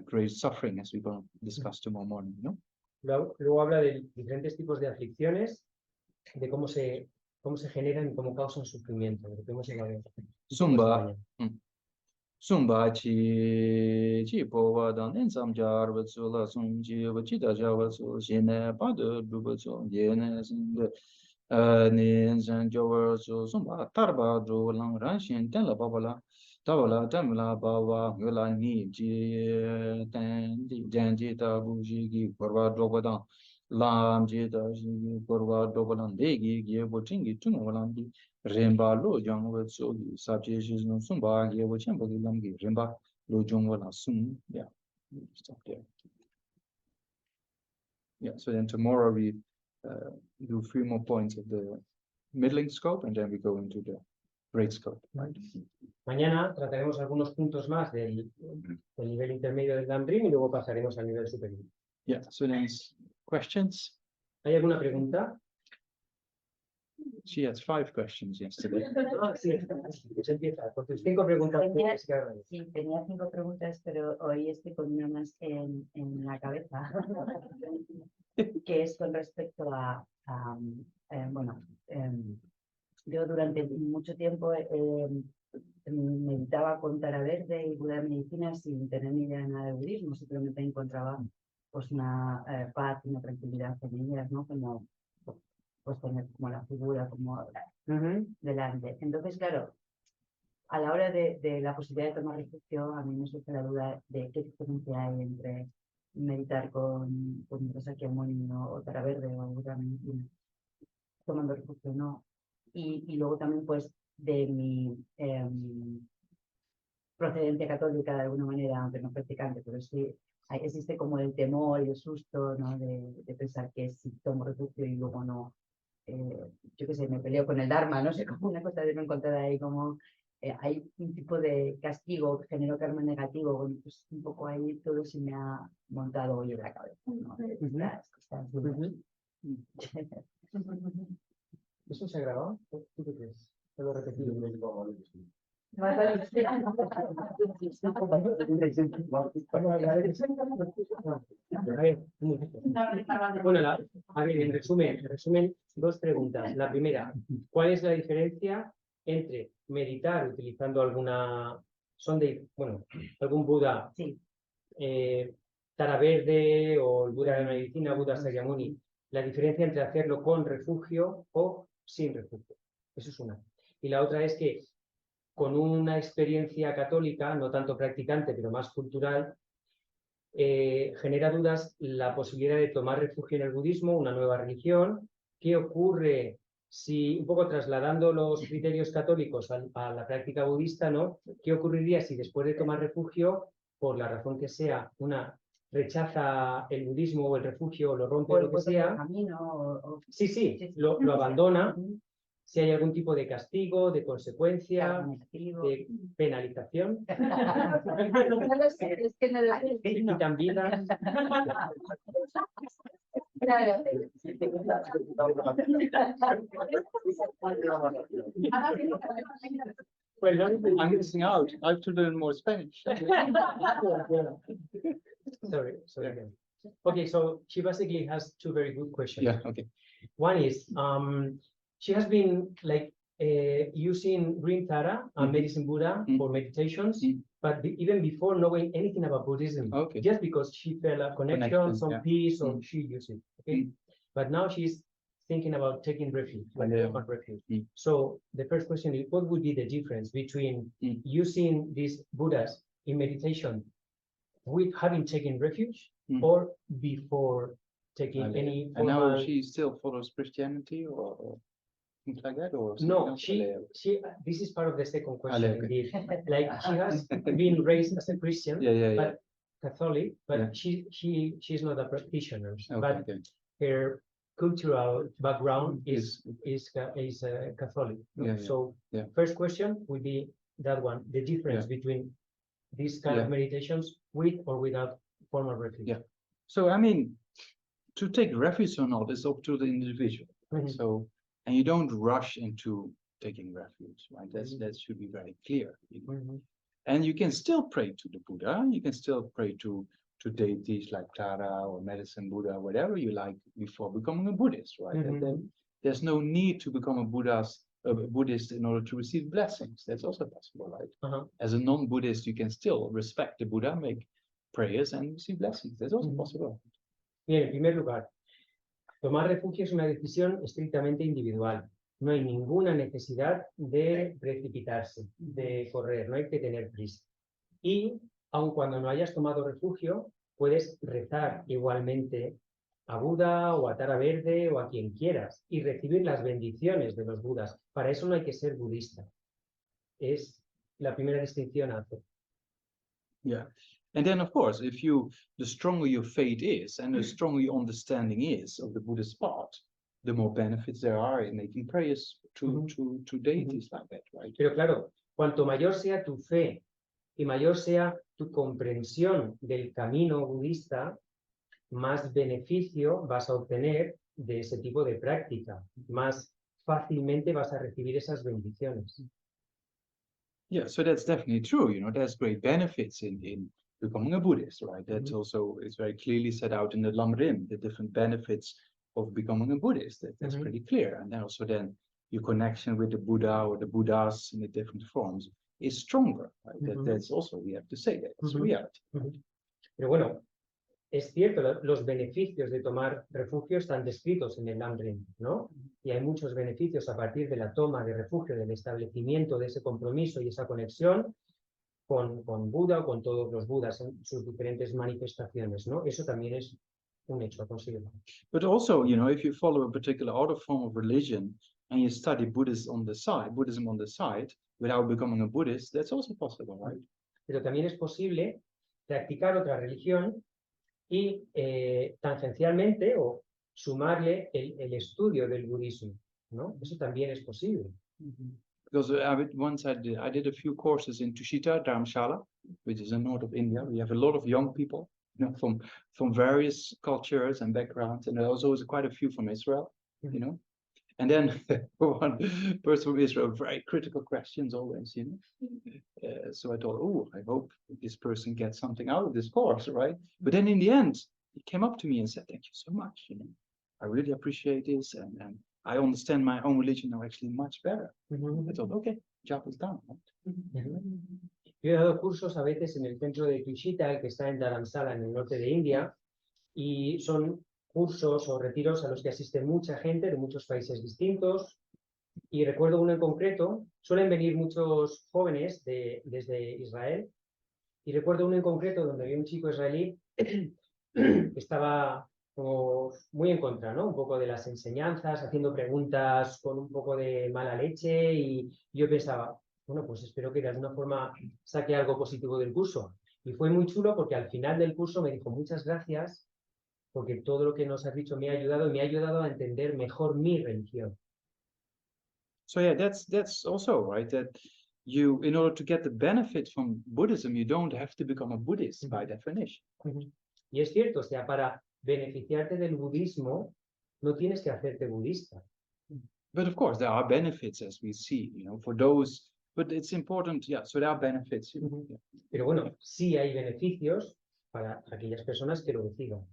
create suffering, as we're going to discuss tomorrow morning, you know?
Luego habla de diferentes tipos de aflicciones, de cómo se generan y cómo causan sufrimiento. De cómo se
Zumba. Zumba chi po wa dan nen sam jar wa zu la sum ji wa chi da ja wa zu xin ne ba de du ba zu ye ne sin de Ni zhen jower zo sumba tarba zo lang ran shin ten la babala tabala tamla bawa yola ni ji ten di jan ji ta bu ji gi korwa droba da lam ji da ji gi korwa droba da de gi ge bo ting gi tung wala di remba lo jang we so gi sa ji ji no sumba ge bo chen bo gi lam gi remba lo jong wala sum yeah stop there. Yeah, so then tomorrow we do 3 more points of the middling scope and then we go into the great scope, right?
Mañana trataremos algunos puntos más del nivel intermedio del LAM y luego pasaremos al nivel superior.
Yeah, so then questions.
¿Hay alguna pregunta?
She has 5 questions yesterday.
Sí, pues empieza, con tus 5 preguntas.
Sí, tenía 5 preguntas, pero hoy estoy con una más en la cabeza, que es con respecto bueno, yo durante mucho tiempo meditaba con Tara Verde y Buda de Medicina sin tener ni idea de nada de budismo, simplemente encontraba pues una paz y una tranquilidad en ellas, ¿no? Como pues tener como la figura como delante. Entonces, claro, a la hora de la posibilidad de tomar refugio, a mí me surge la duda de qué diferencia hay entre meditar con Sakyamuni o Tara Verde o Buda de Medicina, tomando refugio, ¿no? Y luego también, pues, de mi procedencia católica de alguna manera, aunque no practicante, pero sí existe como el temor y el susto, ¿no? De pensar que si tomo refugio y luego no, yo qué sé, me peleo con el Dharma, no sé, como una cosa de no encontrar ahí como hay un tipo de castigo que generó karma negativo, bueno, pues un poco ahí todo se me ha montado hoy en la cabeza, ¿no? Estas dudas.
¿Eso se ha grabado? ¿Tú qué crees? Te lo repetí. Bueno, a ver, en resumen, 2 preguntas. La primera, ¿cuál es la diferencia entre meditar utilizando algún Buda,
Sí.
Tara Verde o el Buda de la Medicina, Buda Sakyamuni? La diferencia entre hacerlo con refugio o sin refugio. Eso es una. Y la otra es que con una experiencia católica, no tanto practicante, pero más cultural, genera dudas la posibilidad de tomar refugio en el budismo, una nueva religión. ¿Qué ocurre si, un poco trasladando los criterios católicos a la práctica budista, ¿no? ¿Qué ocurriría si después de tomar refugio, por la razón que sea, una rechaza el budismo o el refugio o lo rompe o lo que sea?
Camino,
Sí, lo abandona. Si hay algún tipo de castigo, de consecuencia, de penalización.
Es que no lo sé.
Quitan vida.
Claro.
Well,
I'm missing out. I have to learn more Spanish.
Sorry. Okay, so she basically has 2 very good questions.
Yeah, okay.
One is, she has been like using Green Tara and Medicine Buddha for meditations, but even before knowing anything about Buddhism,
Okay.
just because she felt a connection, some
yeah.
peace, or she used it. Okay, but now she's thinking about taking refuge, refuge. So the first question is, what would be the difference between using these Buddhas in meditation with having taken refuge or before taking any
And now
formal...
she still follows Christianity or things like that, or
No, she this is part of the second question.
okay.
Indeed, like she has been raised as a Christian, but Catholic, but she's not a practitioner. But her cultural background is Catholic. So first question would be that one: the difference between these kind of meditations with or without formal refuge.
Yeah. So I mean, to take refuge or not is up to the individual. Right? So, and you don't rush into taking refuge, right? That should be very clear. And you can still pray to the Buddha. You can still pray to deities like Tara or Medicine Buddha, whatever you like, before becoming a Buddhist, right? And then there's no need to become a Buddhist in order to receive blessings. That's also possible, right? As a non-Buddhist, you can still respect the Buddha, make prayers and receive blessings. That's also possible.
Bien, en primer lugar, Tomar refugio es una decisión estrictamente individual. No hay ninguna necesidad de precipitarse, de correr, no hay que tener prisa. Y aun cuando no hayas tomado refugio, puedes rezar igualmente a Buda o a Tara Verde o a quien quieras y recibir las bendiciones de los Budas. Para eso no hay que ser budista. Es la primera distinción a hacer.
Yeah. And then, of course, the stronger your faith is and the stronger your understanding is of the Buddhist path, the more benefits there are in making prayers to deities like that, right?
Pero claro, cuanto mayor sea tu fe y mayor sea tu comprensión del camino budista, más beneficio vas a obtener de ese tipo de práctica, más fácilmente vas a recibir esas bendiciones.
Yeah, so that's definitely true. There's great benefits in becoming a Buddhist, right? That's also is very clearly set out in the LAM, the different benefits of becoming a Buddhist. That's pretty clear. And then also your connection with the Buddha or the Buddhas in the different forms is stronger, right? That's also, we have to say that, it's reality.
Pero bueno, es cierto, los beneficios de tomar refugio están descritos en el LAM, ¿no? Y hay muchos beneficios a partir de la toma de refugio, del establecimiento de ese compromiso y esa conexión con Buda o con todos los Budas en sus diferentes manifestaciones, ¿no? Eso también es un hecho a considerar.
But also, if you follow a particular other form of religion and you study Buddhism on the side, without becoming a Buddhist, that's also possible, right?
Pero también es posible practicar otra religión y tangencialmente o sumarle el estudio del budismo, ¿no? Eso también es posible.
Because once I did a few courses in Tushita, Dharamshala, which is in north of India. We have a lot of young people, from various cultures and backgrounds, and there was always quite a few from Israel, And then one person from Israel, very critical questions always, So I thought, oh, I hope this person gets something out of this course, right? But then in the end, he came up to me and said, thank you so much, I really appreciate this, and I understand my own religion now actually much better. I thought, okay, job is done. Right?
Yo he dado cursos a veces en el centro de Tushita, que está en Dharamsala, en el norte de India, y son cursos o retiros a los que asiste mucha gente de muchos países distintos. Y recuerdo uno en concreto, suelen venir muchos jóvenes desde Israel, y recuerdo uno en concreto donde había un chico israelí que estaba como muy en contra, ¿no? Un poco de las enseñanzas, haciendo preguntas con un poco de mala leche, y yo pensaba, bueno, pues espero que de alguna forma saque algo positivo del curso. Y fue muy chulo porque al final del curso me dijo, muchas gracias, porque todo lo que nos has dicho me ha ayudado y me ha ayudado a entender mejor mi religión.
So yeah, that's also right, that you, in order to get the benefit from Buddhism, you don't have to become a Buddhist by definition.
Y es cierto, o sea, para beneficiarte del budismo, no tienes que hacerte budista.
But of course, there are benefits, as we see, for those, but it's important, yeah, so there are benefits. Yeah.
Pero bueno, sí hay beneficios para aquellas personas que lo decidan.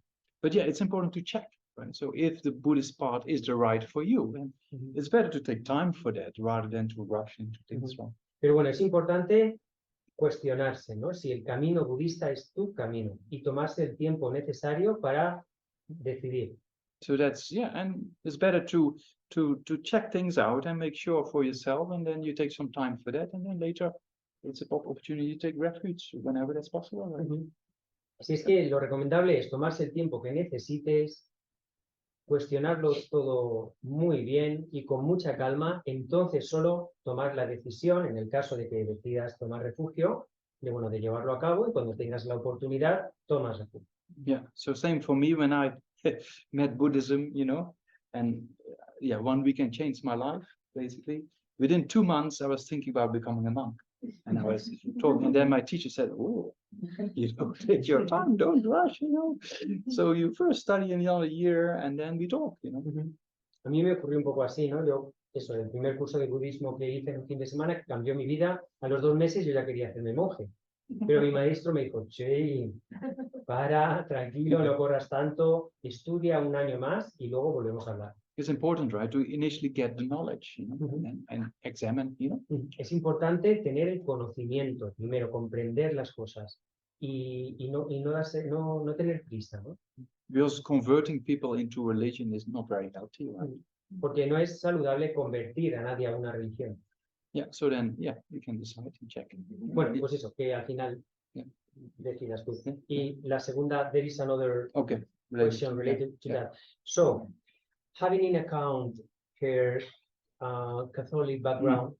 But yeah, it's important to check, right? So if the Buddhist path is the right for you, then it's better to take time for that rather than to rush into things wrong.
Pero bueno, es importante cuestionarse, ¿no? Si el camino budista es tu camino y tomarse el tiempo necesario para decidir.
So that's, yeah, and it's better to check things out and make sure for yourself, and then you take some time for that, and then later it's an opportunity to take refuge whenever that's possible. Right?
Así es que lo recomendable es tomarse el tiempo que necesites, cuestionarlo todo muy bien y con mucha calma, entonces solo tomar la decisión, en el caso de que decidas tomar refugio, de llevarlo a cabo, y cuando tengas la oportunidad, tomas refugio.
Yeah, so same for me when I met Buddhism, and yeah, 1 weekend changed my life, basically. Within 2 months, I was thinking about becoming a monk. And I was talking, and then my teacher said, oh, take your time, don't rush, So you first study another year, and then we talk,
A mí me ocurrió un poco así, ¿no? Yo, el primer curso de budismo que hice en un fin de semana cambió mi vida. A los 2 meses yo ya quería hacerme monje. Pero mi maestro me dijo, che, para, tranquilo, no corras tanto, estudia 1 año más y luego volvemos a hablar.
It's important, right, to initially get the knowledge, and examine,
Es importante tener el conocimiento, primero, comprender las cosas y no tener prisa, ¿no?
because converting people into religion is not very healthy, right?
Porque no es saludable convertir a nadie a una religión.
Yeah, so then, yeah, you can decide and check.
Bueno, pues eso, que al final
Yeah.
decidas tú. Y la segunda, there is another
Okay.
question related to
yeah.
that. So, having in account her Catholic background,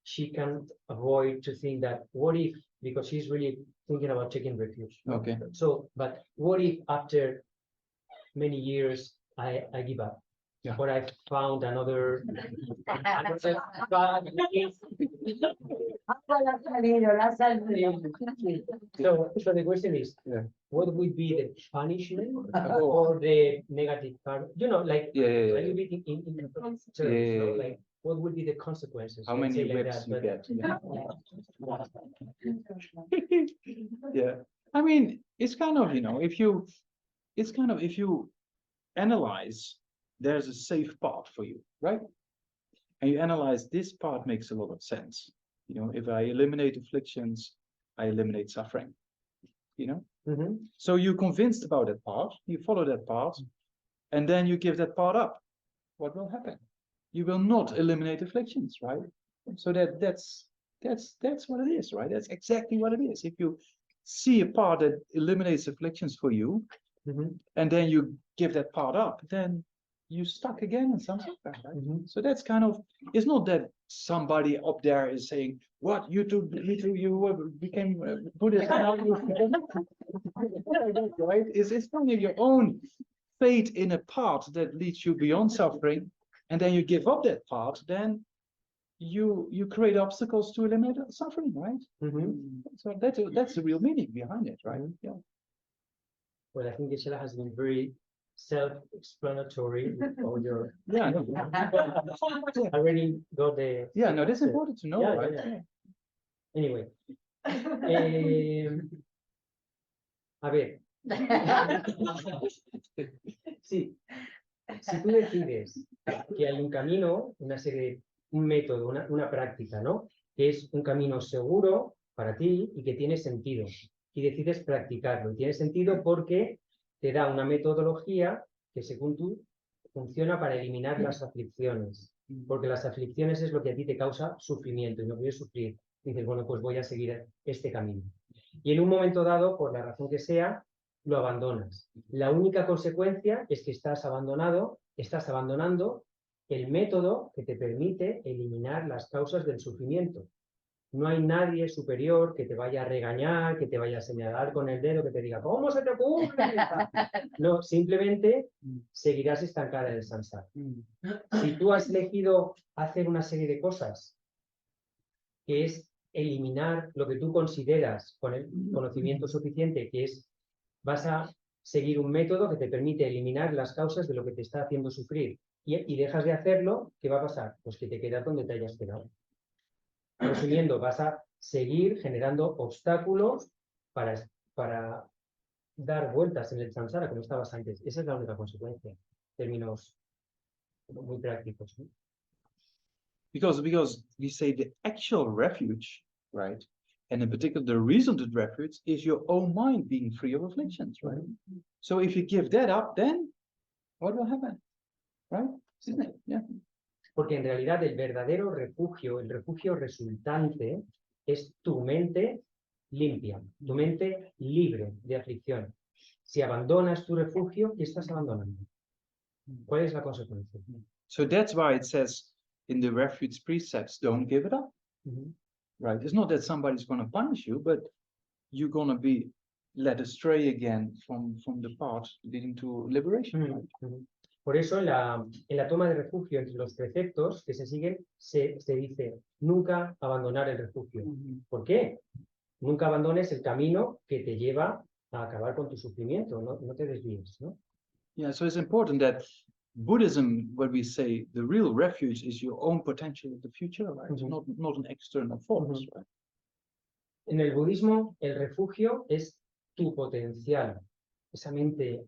she can't avoid to think that what if, because she's really thinking about taking refuge.
Okay.
So, but what if after many years I give up?
Yeah.
Or I found another. So the question is,
Yeah.
what would be the punishment
Oh.
or the negative part? You know, like
Yeah, yeah,
a
yeah.
little bit in terms,
Yeah,
no?
yeah, yeah.
Like what would be the consequences?
How
Let's
many
say like
whips
that,
you
but-
get? Yeah. I mean, it's kind of, you know, if you analyze, there's a safe part for you, right? And you analyze this part makes a lot of sense. You know, if I eliminate afflictions, I eliminate suffering, you know?
Mhm.
So you're convinced about that part, you follow that part, and then you give that part up. What will happen? You will not eliminate afflictions, right? So that's what it is, right? That's exactly what it is. If you see a part that eliminates afflictions for you,
Mhm.
and then you give that part up, then you stuck again in some suffering, right?
Mhm.
So that's kind of, it's not that somebody up there is saying, what, you two, you became Buddhist now, right? It's only your own fate in a path that leads you beyond suffering, and then you give up that path, then you create obstacles to eliminate suffering, right?
Mhm.
So that's the real meaning behind it, right? Yeah.
Well, I think Gueshe has been very self-explanatory with all your.
Yeah, no,
I already got the.
yeah, no, that's important to know,
Yeah,
right?
yeah. Anyway. A ver. Sí. Si tú decides que hay un camino, una serie, un método, una práctica, ¿no? Que es un camino seguro para ti y que tiene sentido. Y decides practicarlo. Y tiene sentido porque te da una metodología que, según tú, funciona para eliminar las aflicciones. Porque las aflicciones es lo que a ti te causa sufrimiento y no quieres sufrir. Dices, bueno, pues voy a seguir este camino. Y en un momento dado, por la razón que sea, lo abandonas. La única consecuencia es que estás abandonando el método que te permite eliminar las causas del sufrimiento. No hay nadie superior que te vaya a regañar, que te vaya a señalar con el dedo, que te diga, ¿cómo se te ocurre? No, simplemente seguirás estancada en el samsara. Si tú has elegido hacer una serie de cosas, que es eliminar lo que tú consideras con el conocimiento suficiente, que es, vas a seguir un método que te permite eliminar las causas de lo que te está haciendo sufrir. Y dejas de hacerlo, ¿qué va a pasar? Pues que te quedas donde te hayas quedado. Resumiendo, vas a seguir generando obstáculos para dar vueltas en el samsara como estabas antes. Esa es la única consecuencia, en términos muy prácticos, ¿no?
Because we say the actual refuge, right? And in particular, the reason to refuge is your own mind being free of afflictions, right? So if you give that up, then what will happen? Right? Isn't it? Yeah.
Porque en realidad el verdadero refugio, el refugio resultante, es tu mente limpia, tu mente libre de aflicción. Si abandonas tu refugio, ¿qué estás abandonando? ¿Cuál es la consecuencia?
So that's why it says in the refuge precepts, don't give it up. Right? It's not that somebody's going to punish you, but you're going to be led astray again from the path leading to liberation. Right?
Por eso en la toma de refugio entre los preceptos que se siguen se dice nunca abandonar el refugio. ¿Por qué? Nunca abandones el camino que te lleva a acabar con tu sufrimiento, no te desvíes, ¿no?
Yeah, so it's important that Buddhism, when we say the real refuge is your own potential of the future, right? Not an external force, right?
En el budismo, el refugio es tu potencial, esa mente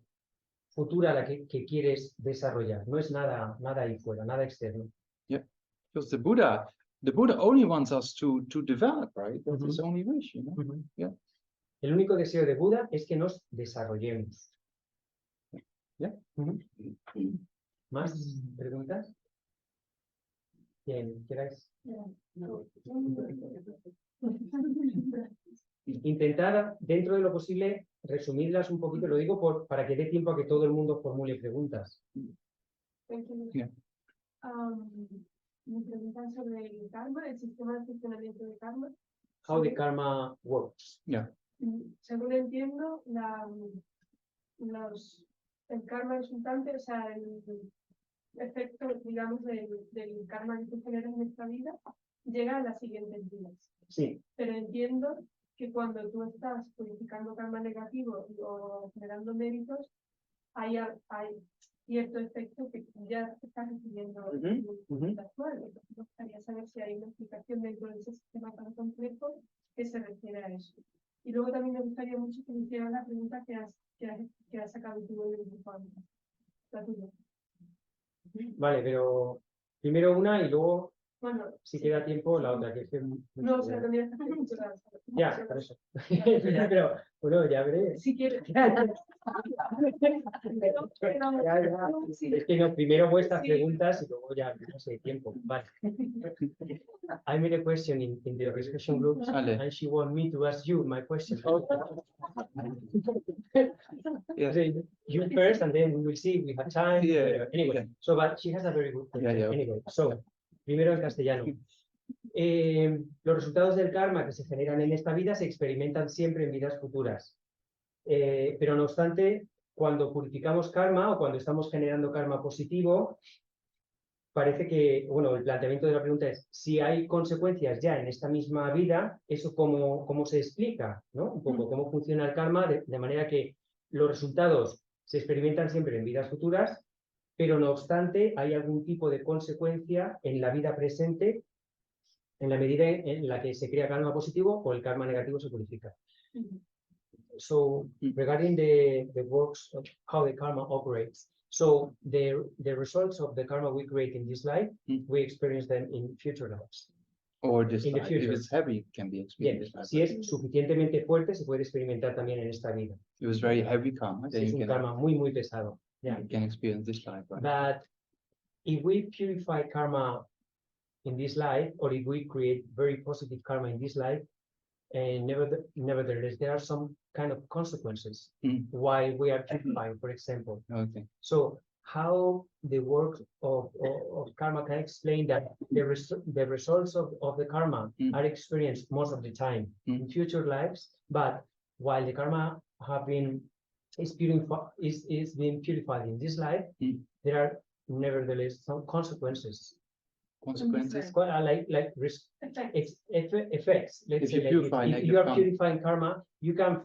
futura la que quieres desarrollar. No es nada ahí fuera, nada externo.
Yeah, because the Buddha only wants us to develop, right? That's his only wish, you know? Yeah.
El único deseo de Buda es que nos desarrollemos. ¿Más preguntas? Quien queráis. Intentar, dentro de lo posible, resumirlas un poquito, lo digo para que dé tiempo a que todo el mundo formule preguntas.
Yeah.
Me preguntan sobre el karma, el sistema de funcionamiento de karma.
How the karma works.
Yeah.
Según entiendo, el karma resultante, o sea, el efecto, digamos, del karma que tú generas en esta vida, llega a las siguientes vidas.
Sí.
Pero entiendo que cuando tú estás purificando karma negativo o generando méritos, hay cierto efecto que ya estás recibiendo en tu vida actual. Entonces, me gustaría saber si hay una explicación dentro de ese sistema tan complejo que se refiere a eso. Y luego también me gustaría mucho que me hicieras la pregunta que has sacado tú en el grupo antes. La tuya.
Vale, pero primero una y luego,
Bueno,
si queda tiempo, la otra. Que
no, o sea, tendrías que hacer mucho la.
Ya, por eso. Pero, bueno, ya veré.
Si quieres.
Es que no, primero vuestras preguntas y luego ya no sé tiempo. Vale. I made a question in the discussion group and she want me to ask you my question.
Yeah.
You first and then we will see if we have time.
Yeah.
Anyway, so but she has a very good question.
Yeah.
Anyway, so, primero en castellano. Los resultados del karma que se generan en esta vida se experimentan siempre en vidas futuras. Pero no obstante, cuando purificamos karma o cuando estamos generando karma positivo, parece que, bueno, el planteamiento de la pregunta es, si hay consecuencias ya en esta misma vida, ¿eso cómo se explica? ¿No? Un poco cómo funciona el karma, de manera que los resultados se experimentan siempre en vidas futuras, pero no obstante, hay algún tipo de consecuencia en la vida presente en la medida en la que se crea karma positivo o el karma negativo se purifica. So, regarding the works of how the karma operates, so the results of the karma we create in this life, we experience them in future lives.
Or this
In the
life. If
future.
it's heavy, it can be
Bien,
experienced.
si es suficientemente fuerte, se puede experimentar también en esta vida.
It was very heavy karma,
Si
then
es
you
un karma muy pesado. Yeah.
can experience this life. Right?
But if we purify karma in this life, or if we create very positive karma in this life, and nevertheless, there are some kind of consequences while we are purifying, for example.
Okay.
So how the work of karma can explain that the results of the karma are experienced most of the time in future lives, but while the karma is being purified in this life, there are nevertheless some consequences.
Consequences.
Effects. Let's
If
say
you
like
purify
if you are purifying karma, you can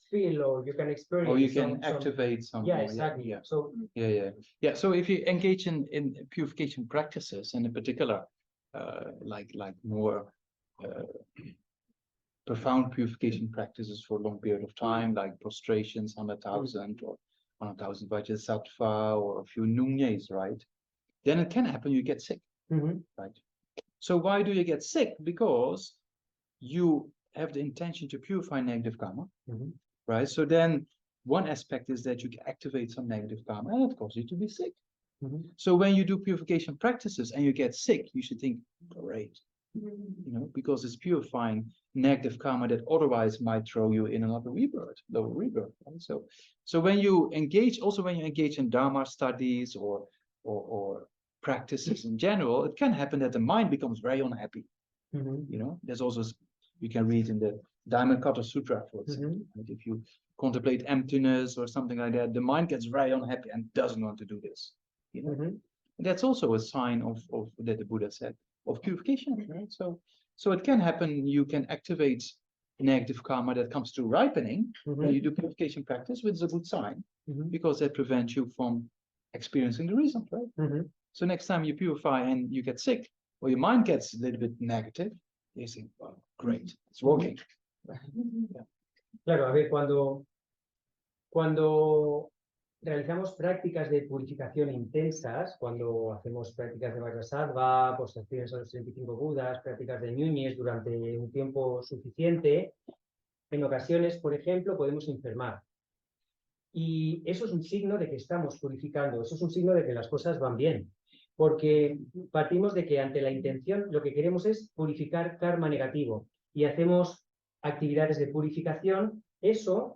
feel or you can experience.
Or you can activate some.
Yeah, exactly.
Yeah.
So
yeah. So if you engage in purification practices, and in particular, like more profound purification practices for a long period of time, like prostrations, 100,000 or 100,000 Vajrasattva or a few Nunyes, right? Then it can happen you get sick. Right. So why do you get sick? Because you have the intention to purify negative karma, right? So then one aspect is that you activate some negative karma and it causes you to be sick. So when you do purification practices and you get sick, you should think, great, because it's purifying negative karma that otherwise might throw you in another rebirth, lower rebirth. Right? So when you engage in Dharma studies or practices in general, it can happen that the mind becomes very unhappy. There's also, you can read in the Diamond Cutter Sutra, for example, right? If you contemplate emptiness or something like that, the mind gets very unhappy and doesn't want to do this. And that's also a sign of that the Buddha said of purification, right? So it can happen. You can activate negative karma that comes through ripening when you do purification practice, which is a good sign because that prevents you from experiencing the result, right? So next time you purify and you get sick, or your mind gets a little bit negative, you think, well, great, it's working.
Claro, a ver, cuando realizamos prácticas de purificación intensas, cuando hacemos prácticas de Vajrasattva, postraciones a los 35 Budas, prácticas de ñuñes durante un tiempo suficiente, en ocasiones, por ejemplo, podemos enfermar. Y eso es un signo de que estamos purificando, eso es un signo de que las cosas van bien. Porque partimos de que ante la intención lo que queremos es purificar karma negativo y hacemos actividades de purificación, eso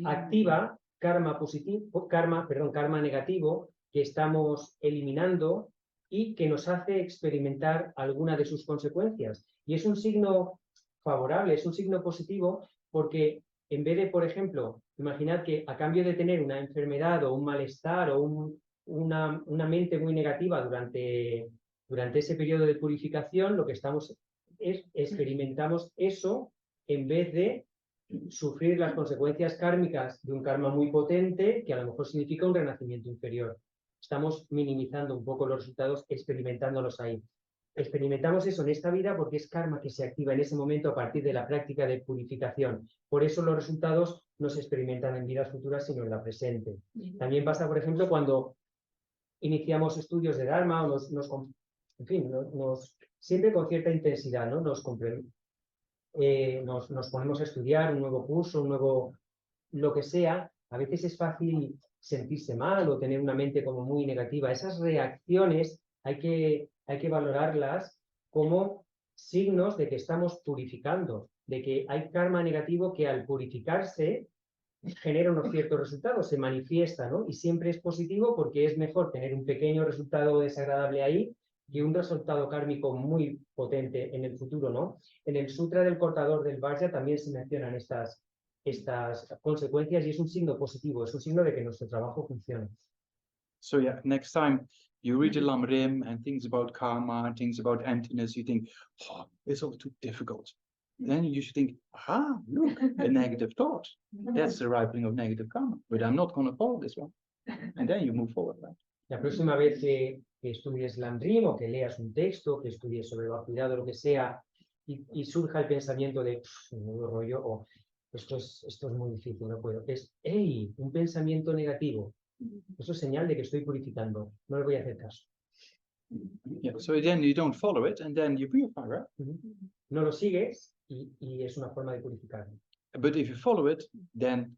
activa karma positivo, karma negativo que estamos eliminando y que nos hace experimentar alguna de sus consecuencias. Y es un signo favorable, es un signo positivo porque en vez de, por ejemplo, imaginad que a cambio de tener una enfermedad o un malestar o una mente muy negativa durante ese periodo de purificación, lo que estamos es experimentamos eso en vez de sufrir las consecuencias kármicas de un karma muy potente que a lo mejor significa un renacimiento inferior. Estamos minimizando un poco los resultados experimentándolos ahí. Experimentamos eso en esta vida porque es karma que se activa en ese momento a partir de la práctica de purificación. Por eso los resultados no se experimentan en vidas futuras, sino en la presente. También pasa, por ejemplo, cuando iniciamos estudios de Dharma o siempre con cierta intensidad, ¿no? Nos ponemos a estudiar un nuevo curso, un nuevo lo que sea. A veces es fácil sentirse mal o tener una mente como muy negativa. Esas reacciones hay que valorarlas como signos de que estamos purificando, de que hay karma negativo que al purificarse genera unos ciertos resultados, se manifiesta, ¿no? Y siempre es positivo porque es mejor tener un pequeño resultado desagradable ahí que un resultado kármico muy potente en el futuro, ¿no? En el Sutra del Cortador del Vajra también se mencionan estas consecuencias y es un signo positivo, es un signo de que nuestro trabajo funciona.
So yeah, next time you read the LAM and things about karma, things about emptiness, you think, oh, it's all too difficult. Then you should think, aha, look, a negative thought. That's the ripening of negative karma. But I'm not going to follow this one. And then you move forward, right?
La próxima vez que estudies LAM o que leas un texto, que estudies sobre vacuidad o lo que sea, y surja el pensamiento de, nuevo rollo, o esto es muy difícil, no puedo. Es, hey, un pensamiento negativo. Eso es señal de que estoy purificando. No le voy a hacer caso.
Yeah, so then you don't follow it and then you purify, right?
No lo sigues y es una forma de purificar.
But if you follow it, then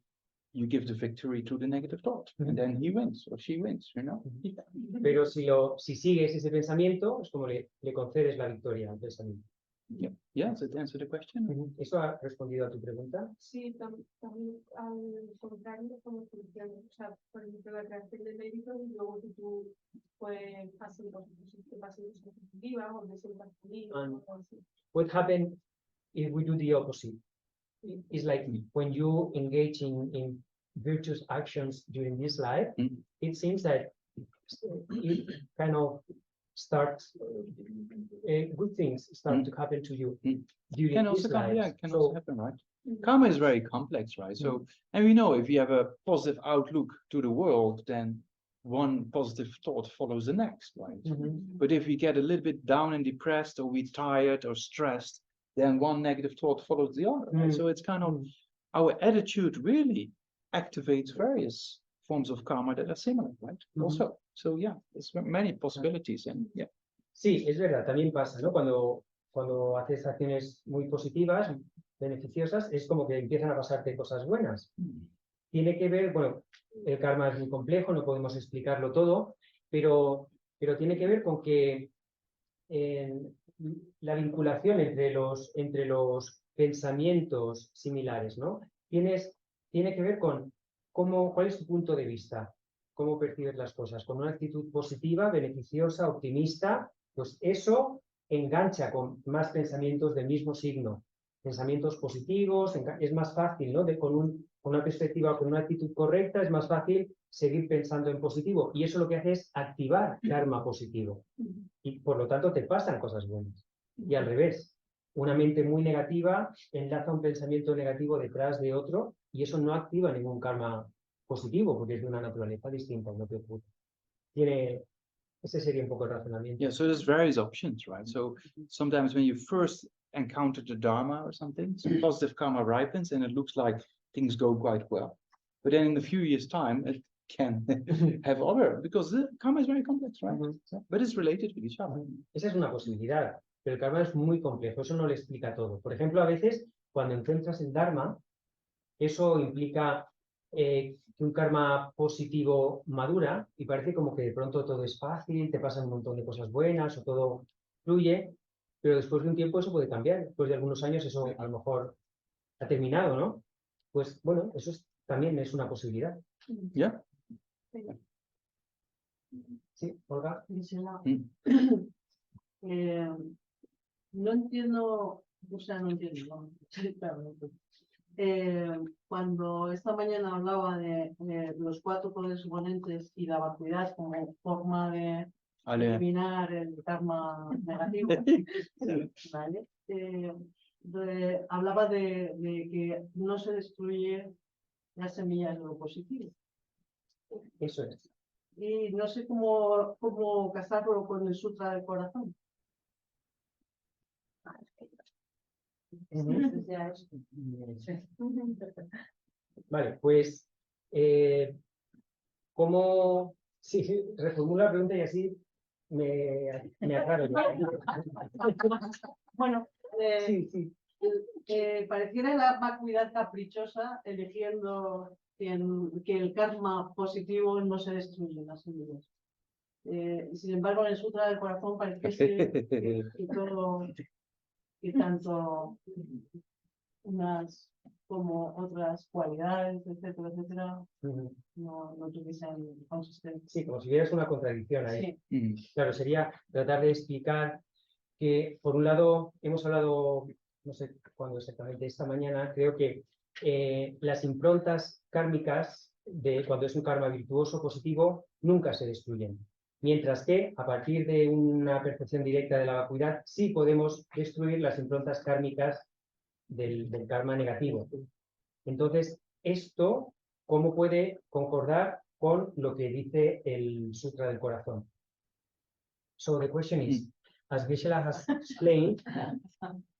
you give the victory to the negative thought. And then he wins or she wins, you know?
Pero si sigues ese pensamiento, es como le concedes la victoria al pensamiento.
Yeah, yeah, does that answer the question?
¿Eso ha respondido a tu pregunta?
Sí, también al contrario, como funciona. O sea, por ejemplo, la creación de méritos y luego que tú pues haces cosas positivas o te sientas feliz o algo así.
What happens if we do the opposite? It's like when you engage in virtuous actions during this life, it seems that it kind of starts good things start to happen to you during
Can
this
also come,
life.
yeah, can
So,
also happen, right? Karma is very complex, right? So, and we know if you have a positive outlook to the world, then one positive thought follows the next, right? But if we get a little bit down and depressed, or we're tired or stressed, then one negative thought follows the other. Right? So it's kind of our attitude really activates various forms of karma that are similar, right? Also, so yeah, there's many possibilities, and yeah.
sí, es verdad, también pasa, ¿no? Cuando haces acciones muy positivas, beneficiosas, es como que empiezan a pasarte cosas buenas. Tiene que ver, bueno, el karma es muy complejo, no podemos explicarlo todo, pero tiene que ver con que la vinculación entre los pensamientos similares, ¿no? Tiene que ver con cuál es tu punto de vista, cómo percibes las cosas. Con una actitud positiva, beneficiosa, optimista, pues eso engancha con más pensamientos del mismo signo. Pensamientos positivos, es más fácil, ¿no? Con una perspectiva, con una actitud correcta, es más fácil seguir pensando en positivo. Y eso lo que hace es activar karma positivo. Y por lo tanto te pasan cosas buenas. Y al revés, una mente muy negativa enlaza un pensamiento negativo detrás de otro y eso no activa ningún karma positivo porque es de una naturaleza distinta. No te ocurre. Ese sería un poco el razonamiento.
Yeah, so there's various options, right? So sometimes when you first encounter the Dharma or something, some positive karma ripens and it looks like things go quite well. But then in a few years' time, it can have other, because the karma is very complex, right? But it's related with each other.
Esa es una posibilidad, pero el karma es muy complejo, eso no le explica todo. Por ejemplo, a veces cuando encuentras el Dharma, eso implica que un karma positivo madura y parece como que de pronto todo es fácil, te pasan un montón de cosas buenas o todo fluye, pero después de un tiempo eso puede cambiar. Después de algunos años eso a lo mejor ha terminado, ¿no? Pues bueno, eso también es una posibilidad.
Yeah.
Sí, Olga.
Gisela,
Mm.
no entiendo, o sea, no entiendo, no, claro, cuando esta mañana hablaba de los 4 poderes suponentes y la vacuidad como forma de eliminar el karma negativo, ¿vale? Hablaba de que no se destruye las semillas de lo positivo.
Eso es.
Y no sé cómo casarlo con el Sutra del Corazón.
Ujú.
Ya es-
Vale, pues, ¿cómo? Sí, sí, reformulo la pregunta y así me aclaro yo.
Bueno,
Sí, sí.
pareciera la vacuidad caprichosa eligiendo que el karma positivo no se destruye en las semillas. Sin embargo, en el Sutra del Corazón parece que todo, que tanto unas como otras cualidades, etcétera, etcétera,
Ujú.
no tuviesen consistencia.
Sí, como si hubiera una contradicción ahí.
Sí.
Mm.
Claro, sería tratar de explicar que, por un lado, hemos hablado, no sé cuándo exactamente, esta mañana, creo que las improntas kármicas de cuando es un karma virtuoso positivo nunca se destruyen. Mientras que, a partir de una percepción directa de la vacuidad, sí podemos destruir las improntas kármicas del karma negativo. Entonces, esto, ¿cómo puede concordar con lo que dice el Sutra del Corazón? So the question is, as Gueshe has explained,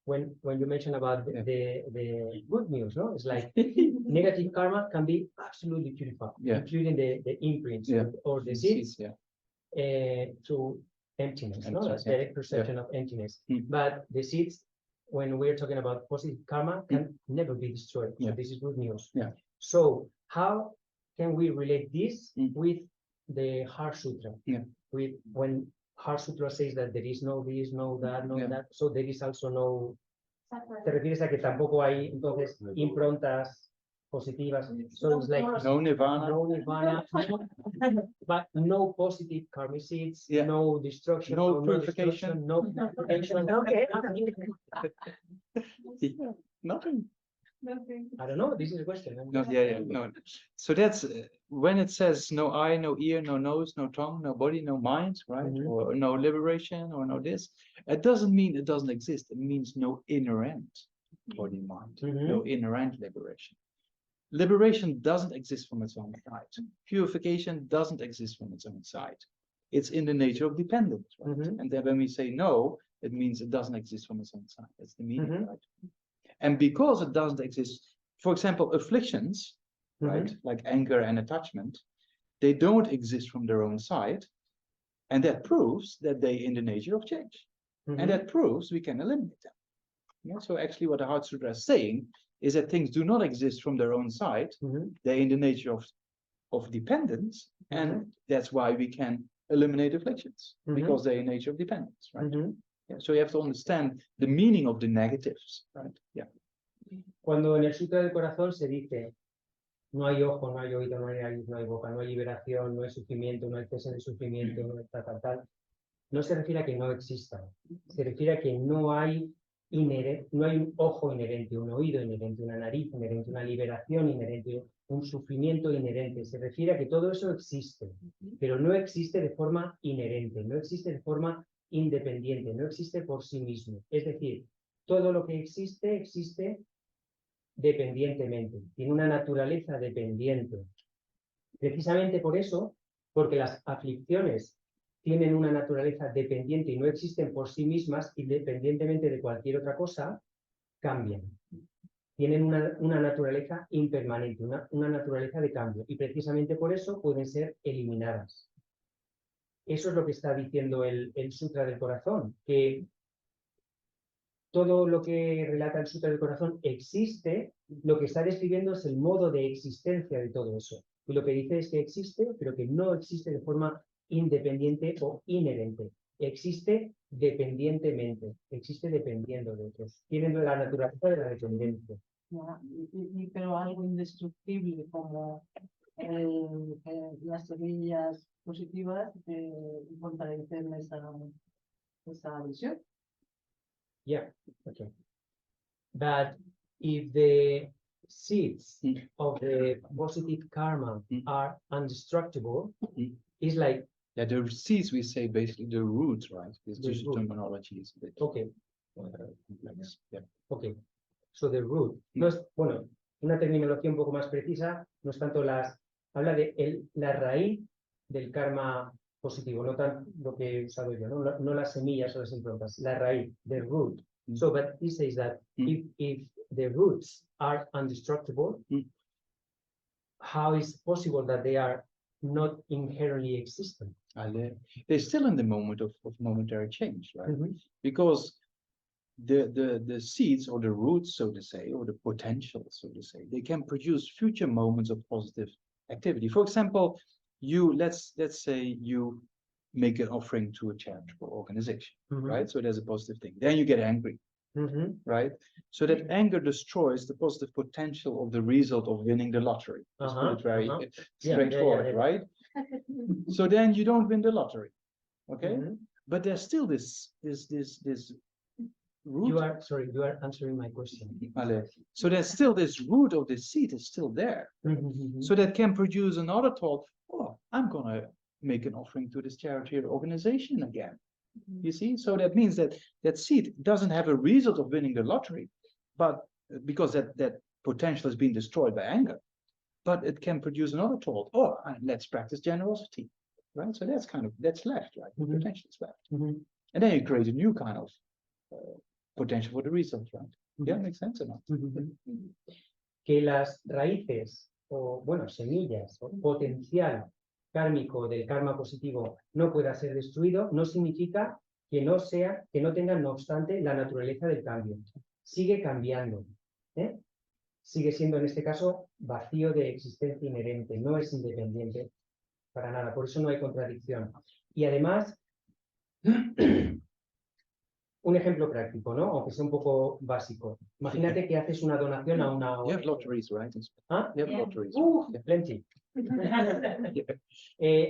when you mention about the good news, no? It's like negative karma can be absolutely purified,
Yeah.
including the imprints
Yeah.
or the seeds
Yeah.
to emptiness, no?
Empty,
That's
yeah.
direct perception of emptiness.
Mm.
But the seeds, when we're talking about positive karma, can never be destroyed. So
Yeah.
this is good news.
Yeah.
So how can we relate this
Mm.
with the Heart Sutra?
Yeah.
With when Heart Sutra says that there is no this, no that, no
Yeah.
that, so there is also no. Te refieres a que tampoco hay entonces improntas positivas. So it's like
No nirvana.
no nirvana, but no positive karmic seeds,
Yeah.
no destruction,
No
no
purification.
destruction, no purification. Okay.
Nothing.
Nothing.
I don't know. This is a question.
No, yeah. No. So that's when it says no eye, no ear, no nose, no tongue, no body, no mind, right?
Mhm.
Or no liberation, or no this. It doesn't mean it doesn't exist. It means no inherent body, mind, no inherent liberation. Liberation doesn't exist from its own side. Purification doesn't exist from its own side. It's in the nature of dependence, right?
Mhm.
And then when we say no, it means it doesn't exist from its own side. That's the meaning,
Mhm.
right? And because it doesn't exist, for example, afflictions, right, like anger and attachment, they don't exist from their own side, and that proves that they in the nature of change, and that proves we can eliminate them. Yeah? So actually, what the Heart Sutra is saying is that things do not exist from their own side; they're in the nature of dependence, and that's why we can eliminate afflictions because they're in nature of dependence, right? Yeah, so you have to understand the meaning of the negatives, right? Yeah.
Cuando en el Sutra del Corazón se dice no hay ojo, no hay oído, no hay nariz, no hay boca, no hay liberación, no hay sufrimiento, no hay cese de sufrimiento, no hay tal, no se refiere a que no exista, se refiere a que no hay no hay un ojo inherente, un oído inherente, una nariz inherente, una liberación inherente, un sufrimiento inherente. Se refiere a que todo eso existe, pero no existe de forma inherente, no existe de forma independiente, no existe por sí mismo. Es decir, todo lo que existe, existe dependientemente, tiene una naturaleza dependiente. Precisamente por eso, porque las aflicciones tienen una naturaleza dependiente y no existen por sí mismas, independientemente de cualquier otra cosa, cambian. Tienen una naturaleza impermanente, una naturaleza de cambio, y precisamente por eso pueden ser eliminadas. Eso es lo que está diciendo el Sutra del Corazón, que todo lo que relata el Sutra del Corazón existe, lo que está describiendo es el modo de existencia de todo eso. Y lo que dice es que existe, pero que no existe de forma independiente o inherente. Existe dependientemente, existe dependiendo de otros. Tienen la naturaleza de la dependencia.
Pero algo indestructible como las semillas positivas fortalecen esa visión.
Yeah, okay. But if the seeds of the positive karma are indestructible, it's like,
Yeah, the seeds we say basically the roots, right? This
The root.
terminology is a bit
okay,
complex. Yeah.
okay. So the root, no es, bueno, una terminología un poco más precisa, no es tanto habla de la raíz del karma positivo, no tan lo que he usado yo, no las semillas o las improntas, la raíz, the root. So, but he says that if the roots are indestructible, how is it possible that they are not inherently existent?
They're still in the moment of momentary change, right? Because the seeds or the roots, so to say, or the potential, so to say, they can produce future moments of positive activity. For example, let's say you make an offering to a charitable organization, right? So there's a positive thing. Then you get angry, right? So that anger destroys the positive potential of the result of winning the lottery. Let's put it very straightforward, right? So then you don't win the lottery, okay? But there's still this root.
You are answering my question.
So there's still this root of the seed is still there. So that can produce another thought, oh, I'm gonna make an offering to this charity organization again. You see, so that means that seed doesn't have a result of winning the lottery, but because that potential has been destroyed by anger, but it can produce another thought, oh, let's practice generosity, right? So that's left, right? The potential is left. And then you create a new kind of potential for the result, right? Yeah, makes sense or not?
Que las raíces, o bueno, semillas, o potencial kármico del karma positivo no pueda ser destruido, no significa que no tenga, no obstante, la naturaleza del cambio. Sigue cambiando, ¿eh? Sigue siendo, en este caso, vacío de existencia inherente, no es independiente para nada, por eso no hay contradicción. Y además, un ejemplo práctico, ¿no? Aunque sea un poco básico. Imagínate que haces una donación a una...
You have lotteries, right?
¿Ah?
You have lotteries.
Plenty.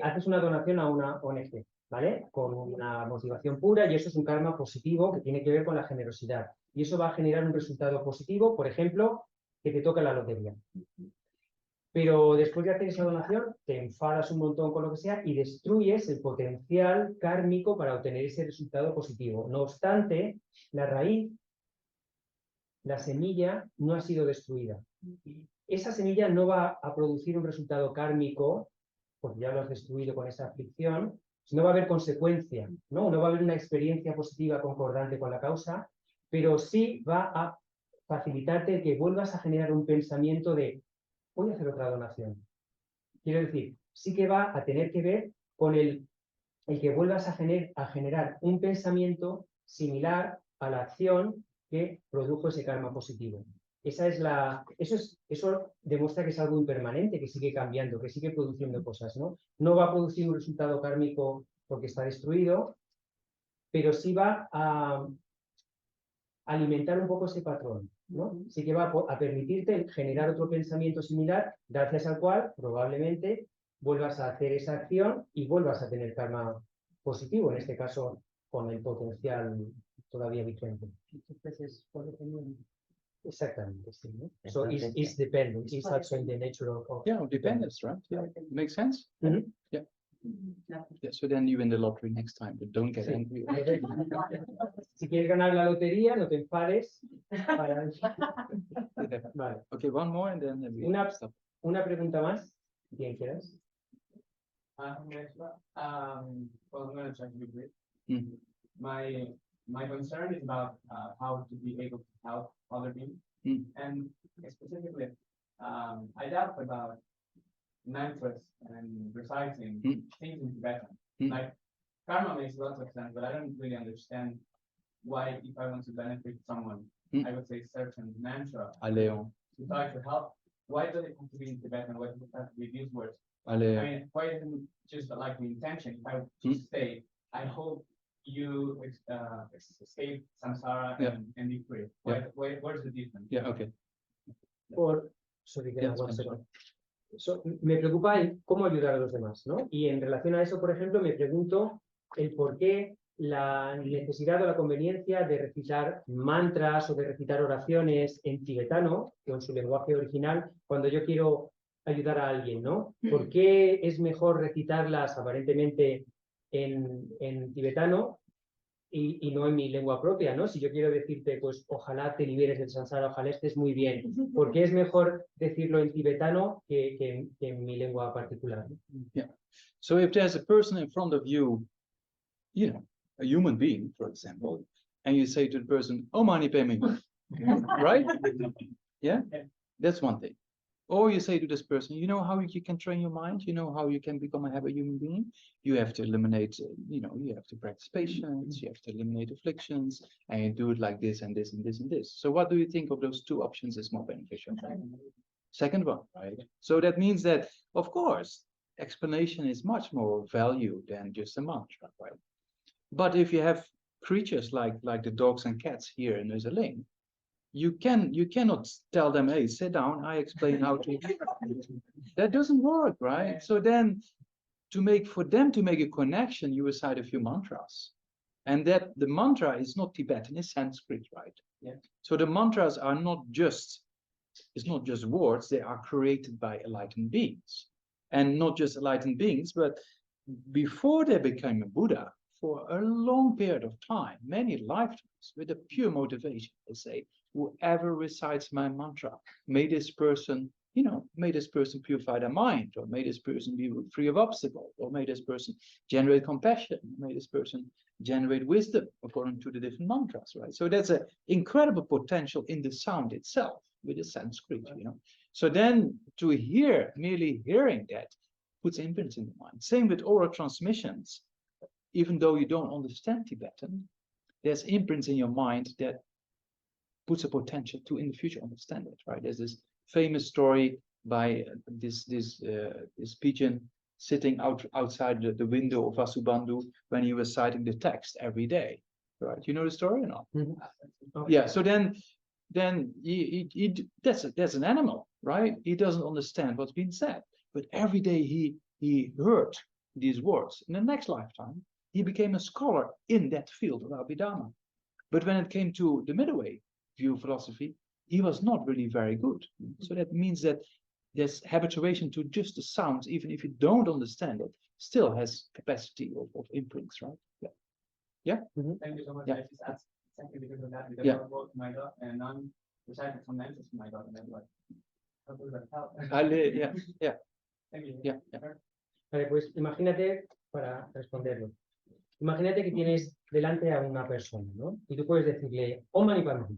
Haces una donación a una ONG, ¿vale? Con una motivación pura y eso es un karma positivo que tiene que ver con la generosidad. Y eso va a generar un resultado positivo, por ejemplo, que te toca la lotería. Pero después de hacer esa donación, te enfadas un montón con lo que sea y destruyes el potencial kármico para obtener ese resultado positivo. No obstante, la raíz, la semilla, no ha sido destruida. Esa semilla no va a producir un resultado kármico, porque ya lo has destruido con esa aflicción, no va a haber consecuencia, ¿no? No va a haber una experiencia positiva concordante con la causa, pero sí va a facilitarte que vuelvas a generar un pensamiento de voy a hacer otra donación. Quiero decir, sí que va a tener que ver con el que vuelvas a generar un pensamiento similar a la acción que produjo ese karma positivo. Eso demuestra que es algo impermanente, que sigue cambiando, que sigue produciendo cosas, ¿no? No va a producir un resultado kármico porque está destruido, pero sí va a alimentar un poco ese patrón, ¿no? Sí que va a permitirte generar otro pensamiento similar, gracias al cual probablemente vuelvas a hacer esa acción y vuelvas a tener karma positivo, en este caso con el potencial todavía vigente.
Entonces, por dependiente.
Exactamente, sí, ¿no? So it's dependent, it's also in the nature of
Yeah, dependence, right? Yeah, makes sense. Yeah. Yeah, so then you win the lottery next time, but don't get angry.
Si quieres ganar la lotería, no te enfades. Vale.
Okay, one more and then we stop.
Una pregunta más. ¿Quién quieras?
Well, I'm going to try to be brief. My concern is about how to be able to help other people, and specifically, I doubt about mantras and reciting things in Tibetan. Like karma makes lots of sense, but I don't really understand why, if I want to benefit someone, I would say certain mantra
Aleo,
to try to help. Why does it have to be in Tibetan? Why does it have to be these words? I
aleo.
mean, why isn't just like the intention? If I just say, I hope you escape samsara
Yeah.
and be free. Where's the difference?
Yeah, okay.
Sorry,
Yeah,
one
it's
second. Me preocupa el cómo ayudar a los demás, ¿no? Y en relación a eso, por ejemplo, me pregunto el por qué la necesidad o la conveniencia de recitar mantras o de recitar oraciones en tibetano, con su lenguaje original, cuando yo quiero ayudar a alguien, ¿no? ¿Por qué es mejor recitarlas aparentemente en tibetano y no en mi lengua propia, ¿no? Si yo quiero decirte, pues, ojalá te liberes del samsara, ojalá estés muy bien. ¿Por qué es mejor decirlo en tibetano que en mi lengua particular?
Yeah. So if there's a person in front of you, you know, a human being, for example, and you say to the person, "Oh, mani padme," right? Yeah, that's one thing. Or you say to this person, you know how you can train your mind? You know how you can become a happy human being? You have to eliminate, you know, you have to practice patience, you have to eliminate afflictions, and you do it like this and this and this and this. So what do you think of those two options is more beneficial? Second one, right? So that means that, of course, explanation is much more value than just a mantra, right? But if you have creatures like the dogs and cats here in Oseling, you cannot tell them, hey, sit down, I explain how to. That doesn't work, right? So then for them to make a connection, you recite a few mantras. And that the mantra is not Tibetan, it's Sanskrit, right?
Yeah.
So the mantras are it's not just words, they are created by enlightened beings. And not just enlightened beings, but before they became a Buddha, for a long period of time, many lifetimes, with a pure motivation, they say, whoever recites my mantra, may this person, you know, may this person purify their mind, or may this person be free of obstacles, or may this person generate compassion, may this person generate wisdom according to the different mantras, right? So that's an incredible potential in the sound itself with the Sanskrit, you know. So then to hear, merely hearing that, puts imprints in the mind. Same with oral transmissions. Even though you don't understand Tibetan, there's imprints in your mind that puts a potential to in the future understand it, right? There's this famous story by this pigeon sitting outside the window of Vasubandhu when he was citing the text every day, right? You know the story or not?
Mm-hmm.
Yeah. So then that's an animal, right? He doesn't understand what's being said, but every day he heard these words. In the next lifetime, he became a scholar in that field of Abhidharma. But when it came to the middle way view of philosophy, he was not really very good. So that means that this habituation to just the sounds, even if you don't understand it, still has capacity of imprints, right? Yeah. Yeah.
Mm-hmm.
Thank you so much.
Yeah.
I just asked exactly because of that, because
Yeah.
I wrote my God and I'm reciting some mantras to my God, and I'm like, how does that help?
Yeah. Yeah.
Thank you.
Yeah. Yeah.
Vale, pues imagínate, para responderlo, imagínate que tienes delante a una persona, ¿no? Y tú puedes decirle, oh mani padme.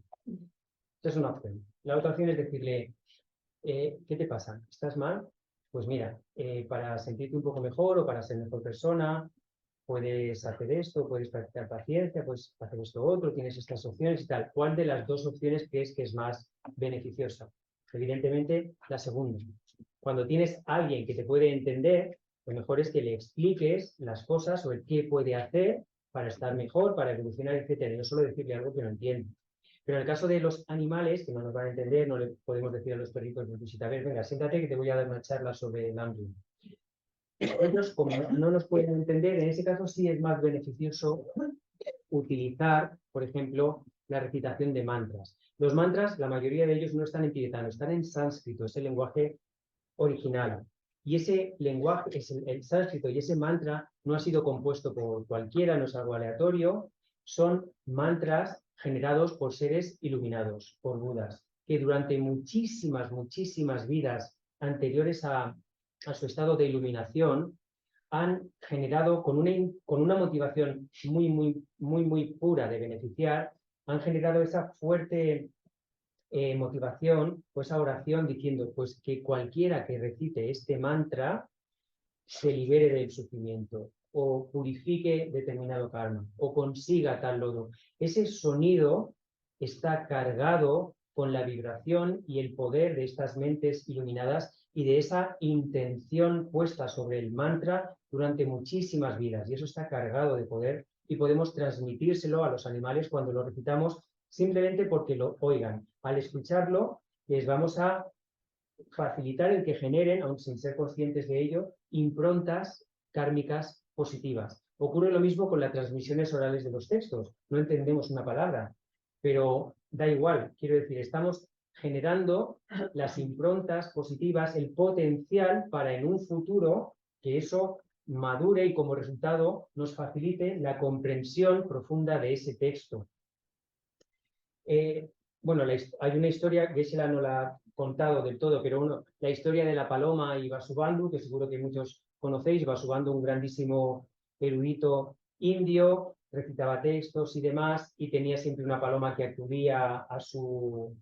Esa es una opción. La otra opción es decirle, ¿qué te pasa? ¿Estás mal? Pues mira, para sentirte un poco mejor o para ser mejor persona, puedes hacer esto, puedes practicar paciencia, puedes hacer esto otro, tienes estas opciones y tal. ¿Cuál de las dos opciones crees que es más beneficiosa? Evidentemente, la segunda. Cuando tienes a alguien que te puede entender, lo mejor es que le expliques las cosas o el qué puede hacer para estar mejor, para evolucionar, etc. No solo decirle algo que no entiende. Pero en el caso de los animales, que no nos van a entender, no le podemos decir a los perritos, a ver, venga, siéntate que te voy a dar una charla sobre el hambre. Ellos, como no nos pueden entender, en ese caso sí es más beneficioso utilizar, por ejemplo, la recitación de mantras. Los mantras, la mayoría de ellos no están en tibetano, están en sánscrito, es el lenguaje original. Y ese lenguaje, el sánscrito y ese mantra no ha sido compuesto por cualquiera, no es algo aleatorio, son mantras generados por seres iluminados, por Budas, que durante muchísimas vidas anteriores a su estado de iluminación han generado con una motivación muy pura de beneficiar, han generado esa fuerte motivación, pues esa oración diciendo pues que cualquiera que recite este mantra se libere del sufrimiento. o purifique determinado karma, o consiga tal logro. Ese sonido está cargado con la vibración y el poder de estas mentes iluminadas y de esa intención puesta sobre el mantra durante muchísimas vidas. Y eso está cargado de poder y podemos transmitírselo a los animales cuando lo recitamos simplemente porque lo oigan. Al escucharlo, les vamos a facilitar el que generen, aun sin ser conscientes de ello, improntas kármicas positivas. Ocurre lo mismo con las transmisiones orales de los textos. No entendemos una palabra, pero da igual. Quiero decir, estamos generando las improntas positivas, el potencial para en un futuro que eso madure y como resultado nos facilite la comprensión profunda de ese texto. Bueno, hay una historia, Gueshe no la ha contado del todo, pero la historia de la paloma y Vasubandhu, que seguro que muchos conocéis. Vasubandhu, un grandísimo erudito indio, recitaba textos y demás, y tenía siempre una paloma que acudía a su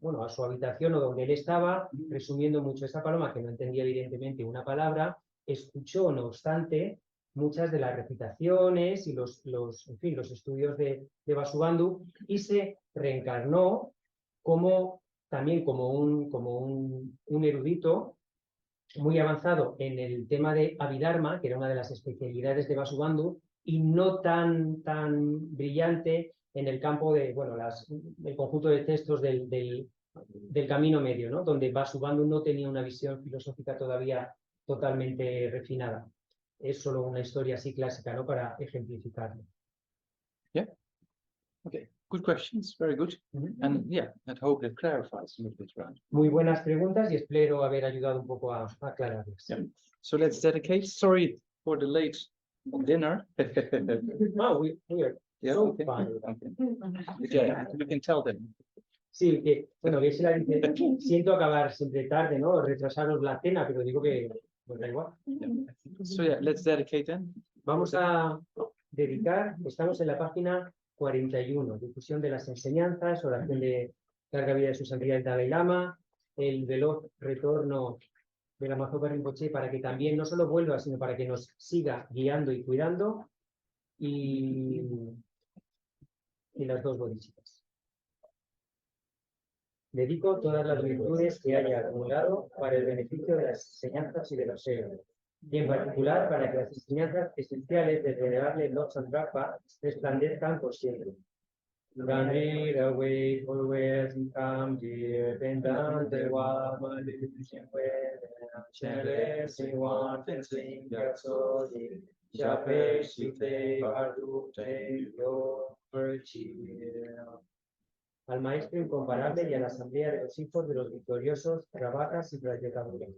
habitación o donde él estaba, resumiendo mucho. Esa paloma, que no entendía evidentemente una palabra, escuchó, no obstante, muchas de las recitaciones y los estudios de Vasubandhu, y se reencarnó también como un erudito muy avanzado en el tema de Abhidharma, que era una de las especialidades de Vasubandhu, y no tan brillante en el campo de, el conjunto de textos del camino medio, ¿no? Donde Vasubandhu no tenía una visión filosófica todavía totalmente refinada. Es solo una historia así clásica, ¿no? Para ejemplificarlo.
Yeah. Okay. Good questions. Very good. And yeah, I hope it clarifies a little bit, right?
Muy buenas preguntas y espero haber ayudado un poco a aclararlas.
Yeah. So let's dedicate. Sorry for the late dinner.
Oh, we're
Yeah,
so
okay.
fun.
Okay. Yeah, you can tell them.
Sí, que, bueno, Gueshe la dice, siento acabar siempre tarde, ¿no? Retrasaros la cena, pero digo que, pues da igual.
Yeah. So yeah, let's dedicate then.
Vamos a dedicar, estamos en la página 41, difusión de las enseñanzas, oración de larga vida de su santidad el Dalai Lama, el veloz retorno de la Mazopa Rinpoche, para que también no solo vuelva, sino para que nos siga guiando y cuidando, y las dos bodhisattvas. Dedico todas las virtudes que haya acumulado para el beneficio de las enseñanzas y de los seres, y en particular para que las enseñanzas esenciales del venerable Lord Sandrapa resplandezcan por siempre. Granir away always come dear pendante wa malediction chere siwan Tenzin yatsodi jape shite ardute yo al maestro incomparable y a la asamblea de los hijos de los victoriosos Ravakas y Pratyekaburas.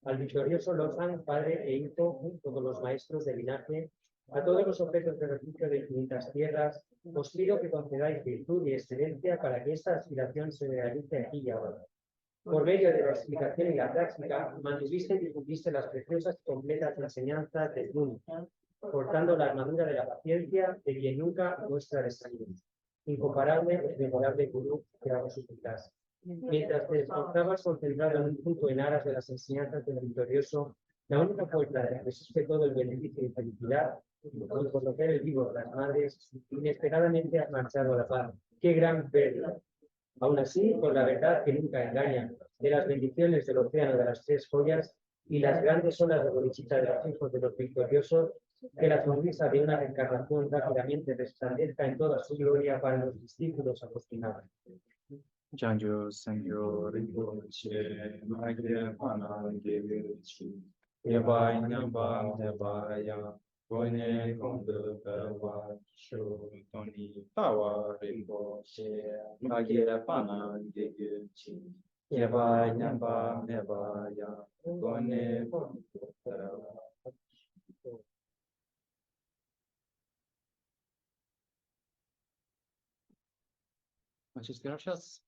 Al victorioso Lozan, padre e hijo, todos los maestros de linaje, a todos los objetos de refugio de infinitas tierras, os pido que concedáis virtud y excelencia para que esta aspiración se realice aquí y ahora. Por medio de la explicación y la práctica, mantuviste y difundiste las preciosas y completas enseñanzas del mundo, portando la armadura de la paciencia de quien nunca muestra desánimo. Incomparable, memorable gurú, que hago suplicas. Mientras te esforzabas concentrado en un punto en aras de las enseñanzas del victorioso, la única fuerza de resiste todo el beneficio y felicidad, por conocer el vivo de las madres, inesperadamente has marchado a la paz. ¡Qué gran pérdida! Aún así, con la verdad que nunca engaña, de las bendiciones del océano de las tres joyas y las grandes olas de bolichita de los hijos de los victoriosos, que la sonrisa de una reencarnación rápidamente resplandezca en toda su gloria para los discípulos acostumados.
Janjo Sangyo Rinpoche Magya Panangevichi Yabay Namba Yabaya Gone Kondo Kawa Shotoni Pawa Rinpoche Magya Panangevichi Yabay Namba Yabaya Gone Kondo Kawa. Muchas gracias.